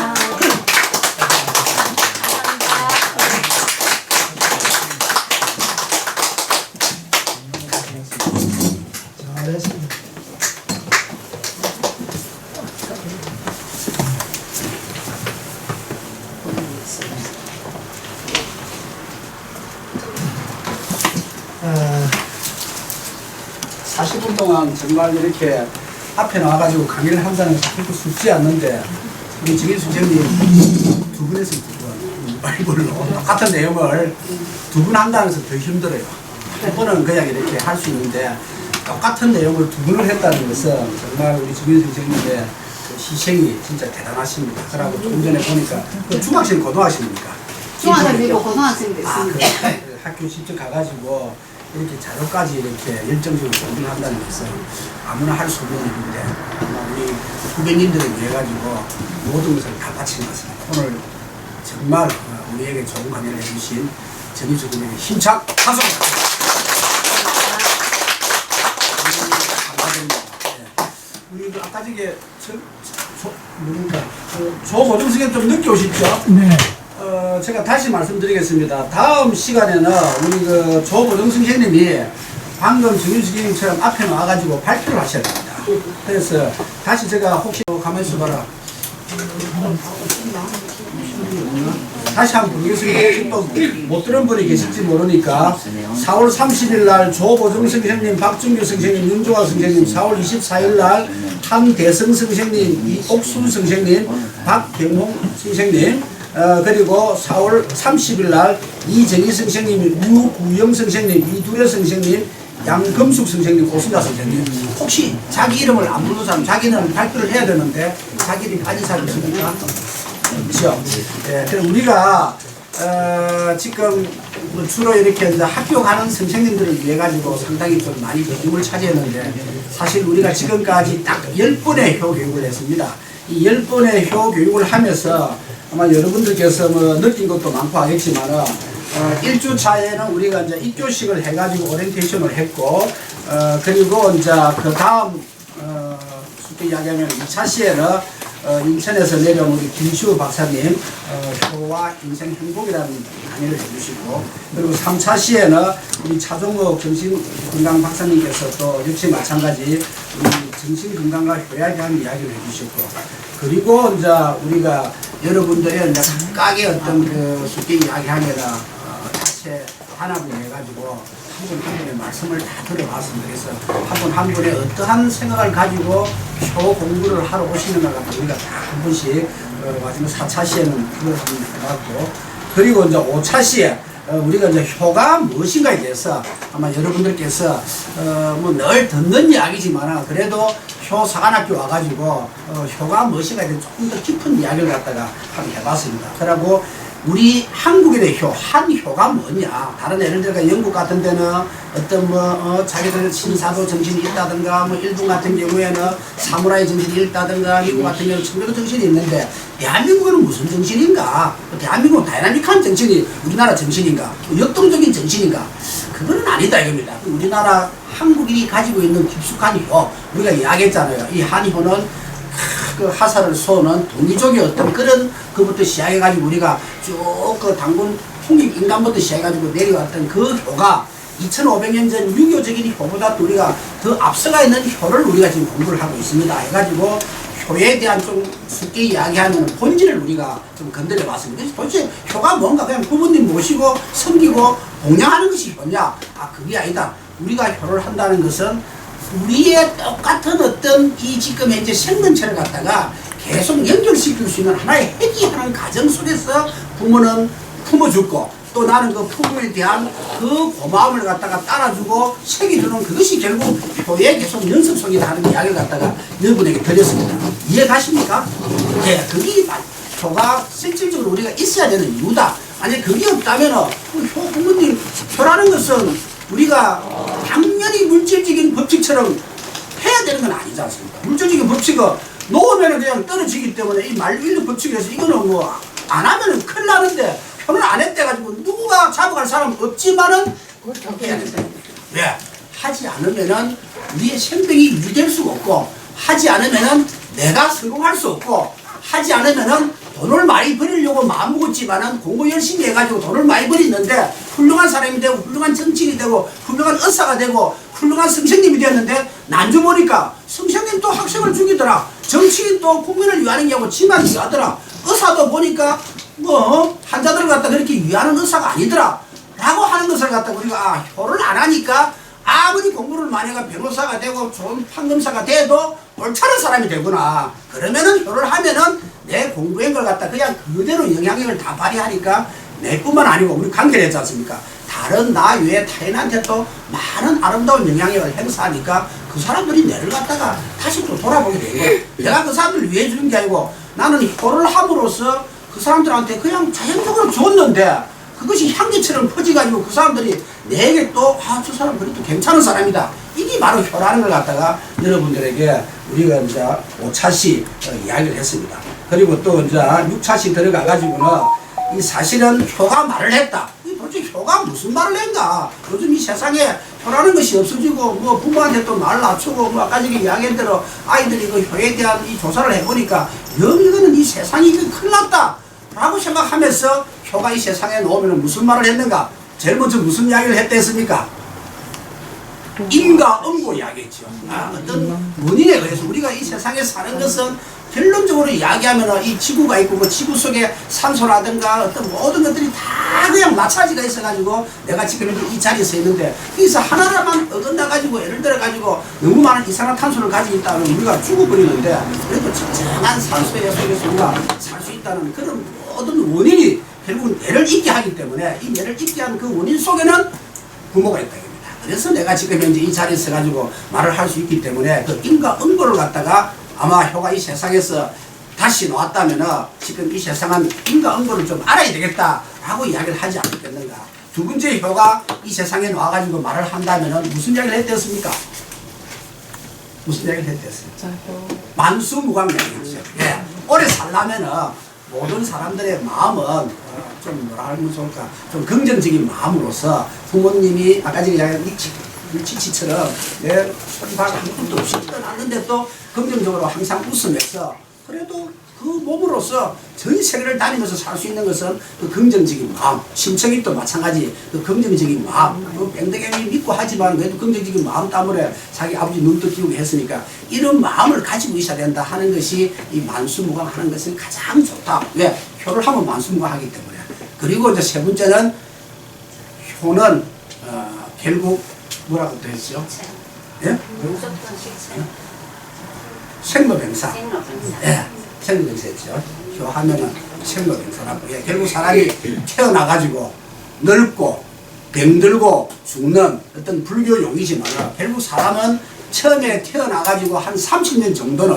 잘했습니다. 40분 동안 정말 이렇게 앞에 나와가지고 강의를 한다는 것이 결코 쉽지 않는데 우리 정인수 선생님 두 분에서 두 분, 바이블로 똑같은 내용을 두 분 한다는 것은 더 힘들어요. 한 번은 그냥 이렇게 할 수 있는데 똑같은 내용을 두 분을 했다는 것은 정말 우리 정인수 선생님의 그 희생이 진짜 대단하십니다. 그러고 좀 전에 보니까 그 중학생, 고등학생입니까? 중학생이고 고등학생 됐습니다. 그 학교 직접 가가지고 이렇게 자료까지 이렇게 열정적으로 공부를 한다는 것은 아무나 할 수 없는 일인데 아마 우리 후배님들을 위해 가지고 모든 것을 다 바친 것 같습니다. 오늘 정말 우리에게 좋은 강연을 해주신 전희주 군에게 힘찬 박수 부탁드립니다. 감사드립니다. 우리 아까 저게 조보정 선생님 좀 늦게 오셨죠? 네. 제가 다시 말씀드리겠습니다. 다음 시간에는 우리 그 조보정 선생님이 방금 정윤수 선생님처럼 앞에 나와가지고 발표를 하셔야 됩니다. 그래서 다시 제가 혹시 가만히 있어봐라. 다시 한번 부르겠습니다. 못 들은 분이 계실지 모르니까 4월 30일 날 조보정 선생님, 박준규 선생님, 윤종화 선생님, 4월 24일 날 한대성 선생님, 이옥순 선생님, 박경홍 선생님, 그리고 4월 30일 날 이정희 선생님, 유구영 선생님, 이두려 선생님, 양금숙 선생님, 고순자 선생님. 혹시 자기 이름을 안 부르는 사람, 자기는 발표를 해야 되는데 자기 이름이 빠진 사람 있습니까? 그렇죠. 예, 그럼 우리가 지금 뭐 주로 이렇게 이제 학교 가는 선생님들을 위해 가지고 상당히 좀 많이 비중을 차지했는데 사실 우리가 지금까지 딱 10번의 효 교육을 했습니다. 이 10번의 효 교육을 하면서 아마 여러분들께서 뭐 느낀 것도 많고 하겠지만은 1주차에는 우리가 이제 1교식을 해가지고 오리엔테이션을 했고 그리고 이제 그 다음 쉽게 이야기하면 2차 시에는 인천에서 내려온 우리 김시우 박사님 효와 인생 행복이라는 강의를 해주시고 그리고 3차 시에는 우리 차종욱 정신건강 박사님께서 또 역시 마찬가지 우리 정신건강과 효약에 대한 이야기를 해주셨고 그리고 이제 우리가 여러분들의 이제 각각의 어떤 그 쉽게 이야기하게라 자체 단합을 해가지고 한 분 한 분의 말씀을 다 들어봤습니다. 그래서 한 분 한 분의 어떠한 생각을 가지고 효 공부를 하러 오시는가 같은 우리가 다 한 분씩 마지막 4차 시에는 그걸 한번 해봤고 그리고 이제 5차 시에 우리가 이제 효가 무엇인가에 대해서 아마 여러분들께서 뭐 늘 듣는 이야기지만 그래도 효 사관학교 와가지고 효가 무엇인가에 대해서 조금 더 깊은 이야기를 갖다가 한번 해봤습니다. 그리고 우리 한국에 대해 효, 한효가 뭐냐? 다른 예를 들어 영국 같은 데는 어떤 뭐 자기들 신사도 정신이 있다든가 뭐 일본 같은 경우에는 사무라이 정신이 있다든가 미국 같은 경우는 청교도 정신이 있는데 대한민국은 무슨 정신인가? 대한민국은 다이나믹한 정신이 우리나라 정신인가? 역동적인 정신인가? 그거는 아니다 이겁니다. 우리나라 한국인이 가지고 있는 깊숙한 효 우리가 이야기했잖아요. 이 한효는 그 하사를 쏘는 동이족의 어떤 그런 그부터 시작해가지고 우리가 쭉 그 당군 홍익 인간부터 시작해가지고 내려왔던 그 효가 2500년 전 유교적인 효보다 또 우리가 더 앞서가 있는 효를 우리가 지금 공부를 하고 있습니다. 해가지고 효에 대한 좀 쉽게 이야기하는 본질을 우리가 좀 건드려 봤습니다. 그래서 도대체 효가 뭔가 그냥 부모님 모시고 섬기고 공양하는 것이 효냐? 아 그게 아니다. 우리가 효를 한다는 것은 우리의 똑같은 어떤 이 지금 현재 생명체를 갖다가 계속 연결시킬 수 있는 하나의 핵이하는 가정 속에서 부모는 품어주고 또 나는 그 부모에 대한 그 고마움을 갖다가 따라주고 새겨주는 그것이 결국 효의 계속 연습 속이다 하는 이야기를 갖다가 여러분에게 드렸습니다. 이해 가십니까? 네, 그게 효가 실질적으로 우리가 있어야 되는 이유다. 아니 그게 없다면 효 부모님 효라는 것은 우리가 당연히 물질적인 법칙처럼 해야 되는 건 아니지 않습니까? 물질적인 법칙은 놓으면 그냥 떨어지기 때문에 이 만유인력 법칙에서 이거는 뭐 안 하면은 큰일 나는데 표를 안 했대 가지고 누구가 잡아갈 사람 없지만은 해야 된다. 왜? 하지 않으면은 우리의 생명이 유지될 수 없고 하지 않으면은 내가 성공할 수 없고 하지 않으면은 돈을 많이 벌이려고 마음먹었지만은 공부 열심히 해가지고 돈을 많이 벌이는데 훌륭한 사람이 되고 훌륭한 정치인이 되고 훌륭한 의사가 되고 훌륭한 선생님이 되었는데 난주 보니까 선생님 또 학생을 죽이더라. 정치인 또 국민을 위하는 게 아니고 지만 위하더라. 의사도 보니까 뭐 환자들을 갖다 그렇게 위하는 의사가 아니더라. 라고 하는 것을 갖다가 우리가 효를 안 하니까 아무리 공부를 많이 해가 변호사가 되고 좋은 판검사가 돼도 옳다는 사람이 되구나. 그러면은 효를 하면은 내 공부한 걸 갖다 그냥 그대로 영향력을 다 발휘하니까 내뿐만 아니고 우리 관계를 했지 않습니까? 다른 나 외에 타인한테 또 많은 아름다운 영향력을 행사하니까 그 사람들이 내를 갖다가 다시 또 돌아보게 되고 내가 그 사람들을 위해 주는 게 아니고 나는 효를 함으로써 그 사람들한테 그냥 자연적으로 줬는데 그것이 향기처럼 퍼지가지고 그 사람들이 내게 또 저 사람 그래도 괜찮은 사람이다. 이게 바로 효라는 걸 갖다가 여러분들에게 우리가 이제 5차시 이야기를 했습니다. 그리고 또 이제 6차시 들어가가지고는 이 사실은 효가 말을 했다. 도대체 효가 무슨 말을 했나? 요즘 이 세상에 효라는 것이 없어지고 뭐 부모한테 또 말 낮추고 뭐 아까 전에 이야기한 대로 아이들이 그 효에 대한 이 조사를 해보니까 영 이거는 이 세상이 이거 큰일 났다 라고 생각하면서 효가 이 세상에 놓으면 무슨 말을 했는가? 제일 먼저 무슨 이야기를 했다 했습니까? 인과 음고 이야기했죠. 어떤 원인에 의해서 우리가 이 세상에 사는 것은 결론적으로 이야기하면 이 지구가 있고 그 지구 속에 산소라든가 어떤 모든 것들이 다 그냥 마찰지가 있어가지고 내가 지금 이 자리에 서 있는데 여기서 하나만 어긋나가지고 예를 들어가지고 너무 많은 이산화탄소를 가지고 있다면 우리가 죽어버리는데 그래도 적정한 산소의 속에서 우리가 살 수 있다는 그런 모든 원인이 결국은 뇌를 잊게 하기 때문에 이 뇌를 잊게 하는 그 원인 속에는 부모가 있다. 그래서 내가 지금 현재 이 자리에 서가지고 말을 할 수 있기 때문에 그 인과 음보를 갖다가 아마 효가 이 세상에서 다시 나왔다면은 지금 이 세상은 인과 음보를 좀 알아야 되겠다라고 이야기를 하지 않겠는가. 두 번째 효가 이 세상에 나와가지고 말을 한다면은 무슨 이야기를 했댔습니까? 무슨 이야기를 했댔습니까? 만수무강 이야기했죠. 예. 오래 살려면은 모든 사람들의 마음은 좀 뭐라 하면 좋을까? 좀 긍정적인 마음으로서 부모님이 아까 전에 이야기한 일치치처럼 내 손발 한 푼도 없이 떠났는데 또 긍정적으로 항상 웃으면서 그래도 그 몸으로서 전 세계를 다니면서 살 수 있는 것은 그 긍정적인 마음, 심청이 또 마찬가지 그 긍정적인 마음, 그 뱅덕이 믿고 하지만 그래도 긍정적인 마음 때문에 자기 아버지 눈도 띄우고 했으니까 이런 마음을 가지고 있어야 된다 하는 것이 이 만수무강 하는 것은 가장 좋다. 왜? 효를 하면 만수무강하기 때문에. 그리고 이제 세 번째는 효는 결국 뭐라고 또 했죠? 예? 생로병사. 예, 생로병사였죠. 효하면은 생로병사라고. 예, 결국 사람이 태어나가지고 늙고 병들고 죽는 어떤 불교용이지만 결국 사람은 처음에 태어나가지고 한 30년 정도는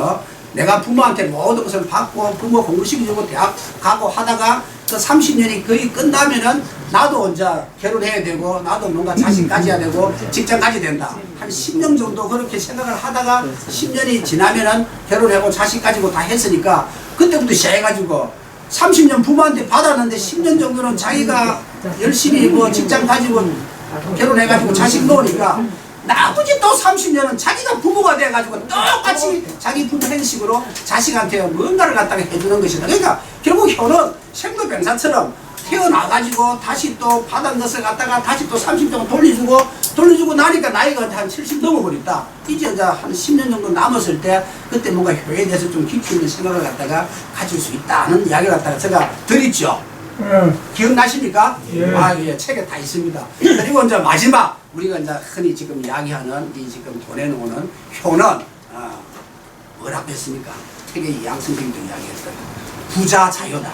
내가 부모한테 모든 것을 받고 부모 공부시켜주고 대학 가고 하다가 그 30년이 거의 끝나면은 나도 이제 결혼해야 되고 나도 뭔가 자식 가져야 되고 직장 가져야 된다. 한 10년 정도 그렇게 생각을 하다가 10년이 지나면은 결혼하고 자식 가지고 다 했으니까 그때부터 시작해가지고 30년 부모한테 받았는데 10년 정도는 자기가 열심히 뭐 직장 가지고 결혼해가지고 자식 놓으니까 나머지 또 30년은 자기가 부모가 돼가지고 똑같이 자기 부모 행식으로 자식한테 뭔가를 갖다가 해주는 것이다. 그러니까 결국 효는 생로병사처럼 태어나가지고 다시 또 받은 것을 갖다가 다시 또 30년 돌려주고 나니까 나이가 한 70 넘어버렸다. 이제 한 10년 정도 남았을 때 그때 뭔가 효에 대해서 좀 깊이 있는 생각을 갖다가 가질 수 있다는 이야기를 갖다가 제가 드렸죠. 기억나십니까? 예. 예, 책에 다 있습니다. 그리고 이제 마지막 우리가 이제 흔히 지금 이야기하는 이 지금 보내놓는 효는 뭐라고 했습니까? 책에 양승길도 이야기했어요. 부자 자유다.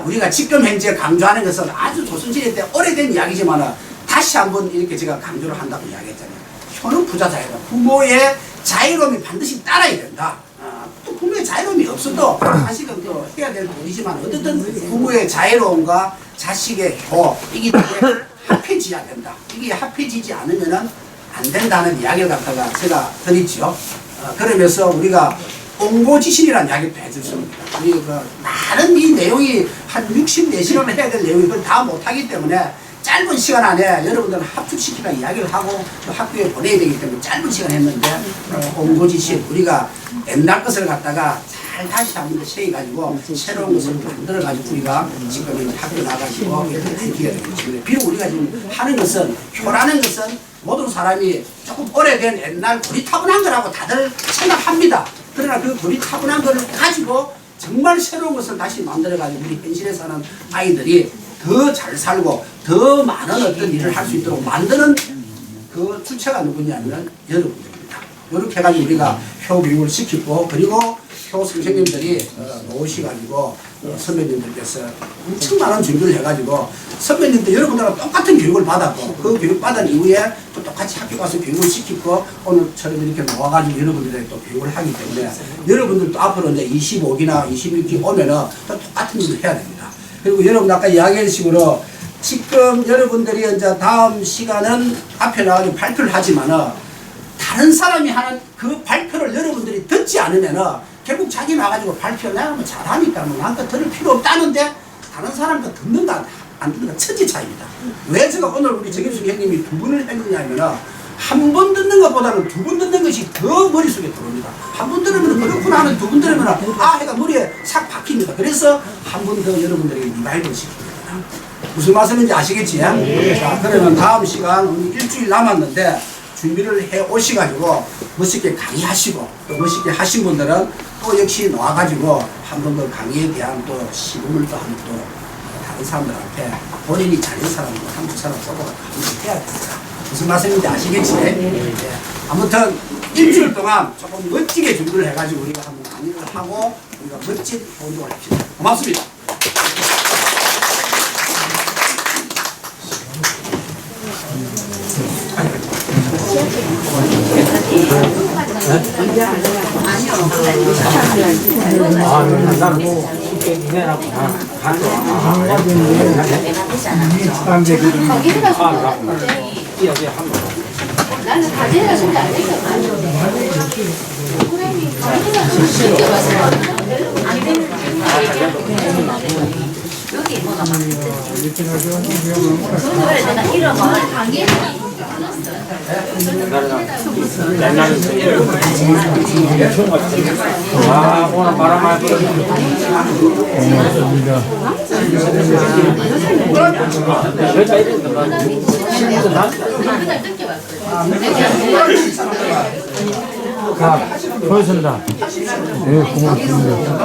우리가 지금 현재 강조하는 것은 아주 조선시대 때 오래된 이야기지만 다시 한번 이렇게 제가 강조를 한다고 이야기했잖아요. 효는 부자 자유다. 부모의 자유로움이 반드시 따라야 된다. 또 부모의 자유로움이 없어도 자식은 또 해야 될 돈이지만 어쨌든 부모의 자유로움과 자식의 효 이게 합해져야 된다. 이게 합해지지 않으면은 안 된다는 이야기를 갖다가 제가 드리죠. 그러면서 우리가 옹고지신이라는 이야기도 해줬습니다. 우리가 많은 이 내용이 한 64시간을 해야 될 내용이 그걸 다 못하기 때문에 짧은 시간 안에 여러분들은 합숙시키라 이야기를 하고 또 학교에 보내야 되기 때문에 짧은 시간 했는데 옹고지신 우리가 옛날 것을 갖다가 잘 다시 한번 세워가지고 새로운 것을 만들어가지고 우리가 지금 학교 나가시고 이렇게 기회가 되겠습니다. 비록 우리가 지금 하는 것은 효라는 것은 모든 사람이 조금 오래된 옛날 고리타분한 거라고 다들 생각합니다. 그러나 그 고리타분한 거를 가지고 정말 새로운 것을 다시 만들어가지고 우리 현실에 사는 아이들이 더 잘 살고 더 많은 어떤 일을 할 수 있도록 만드는 그 주체가 누구냐면 여러분들입니다. 이렇게 해가지고 우리가 표 교육을 시키고 그리고 표 선생님들이 오셔가지고 선배님들께서 엄청 많은 준비를 해가지고 선배님들 여러분들과 똑같은 교육을 받았고 그 교육 받은 이후에 또 똑같이 학교 가서 교육을 시키고 오늘처럼 이렇게 모아가지고 여러분들이 또 교육을 하기 때문에 여러분들도 앞으로 이제 25기나 26기 오면은 또 똑같은 일을 해야 됩니다. 그리고 여러분 아까 이야기한 식으로 지금 여러분들이 이제 다음 시간은 앞에 나가서 발표를 하지만은 다른 사람이 하는 그 발표를 여러분들이 듣지 않으면은 결국 자기 나가지고 발표 내가 뭐 잘하니까 뭐 나한테 들을 필요 없다는데 다른 사람 거 듣는가 안 듣는가 천지 차이입니다. 왜 제가 오늘 우리 정임숙 형님이 두 분을 했느냐면은 한 번 듣는 것보다는 두 번 듣는 것이 더 머릿속에 들어옵니다. 한 번 들으면 그렇구나 하는 두 번 들으면 아 해가 머리에 싹 박힙니다. 그래서 한 번 더 여러분들에게 리바이벌 시킵니다. 무슨 말씀인지 아시겠지? 자, 그러면 다음 시간 오늘 일주일 남았는데 준비를 해 오셔가지고 멋있게 강의하시고 또 멋있게 하신 분들은 또 역시 나와가지고 한 번 더 강의에 대한 또 시범을 또 하면 또 다른 사람들한테 본인이 잘하는 사람도 한두 사람 써보고 한번 해야 됩니다. 무슨 말씀인지 아시겠지? 네. 아무튼 일주일 동안 조금 멋지게 준비를 해가지고 우리가 한번 강의를 하고 우리가 멋진 운동을 합시다. 고맙습니다. 나는 가지가 진짜 안 되겠어. 여기 뭐가 많은데. 그래 내가 이런 걸 강의를 아, 오늘 바람 많이 불었네. 고맙습니다. 네, 고맙습니다.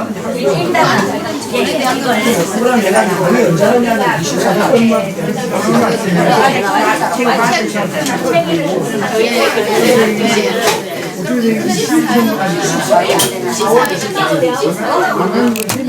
그럼 내가 강의 언제 하냐면 24일. 네.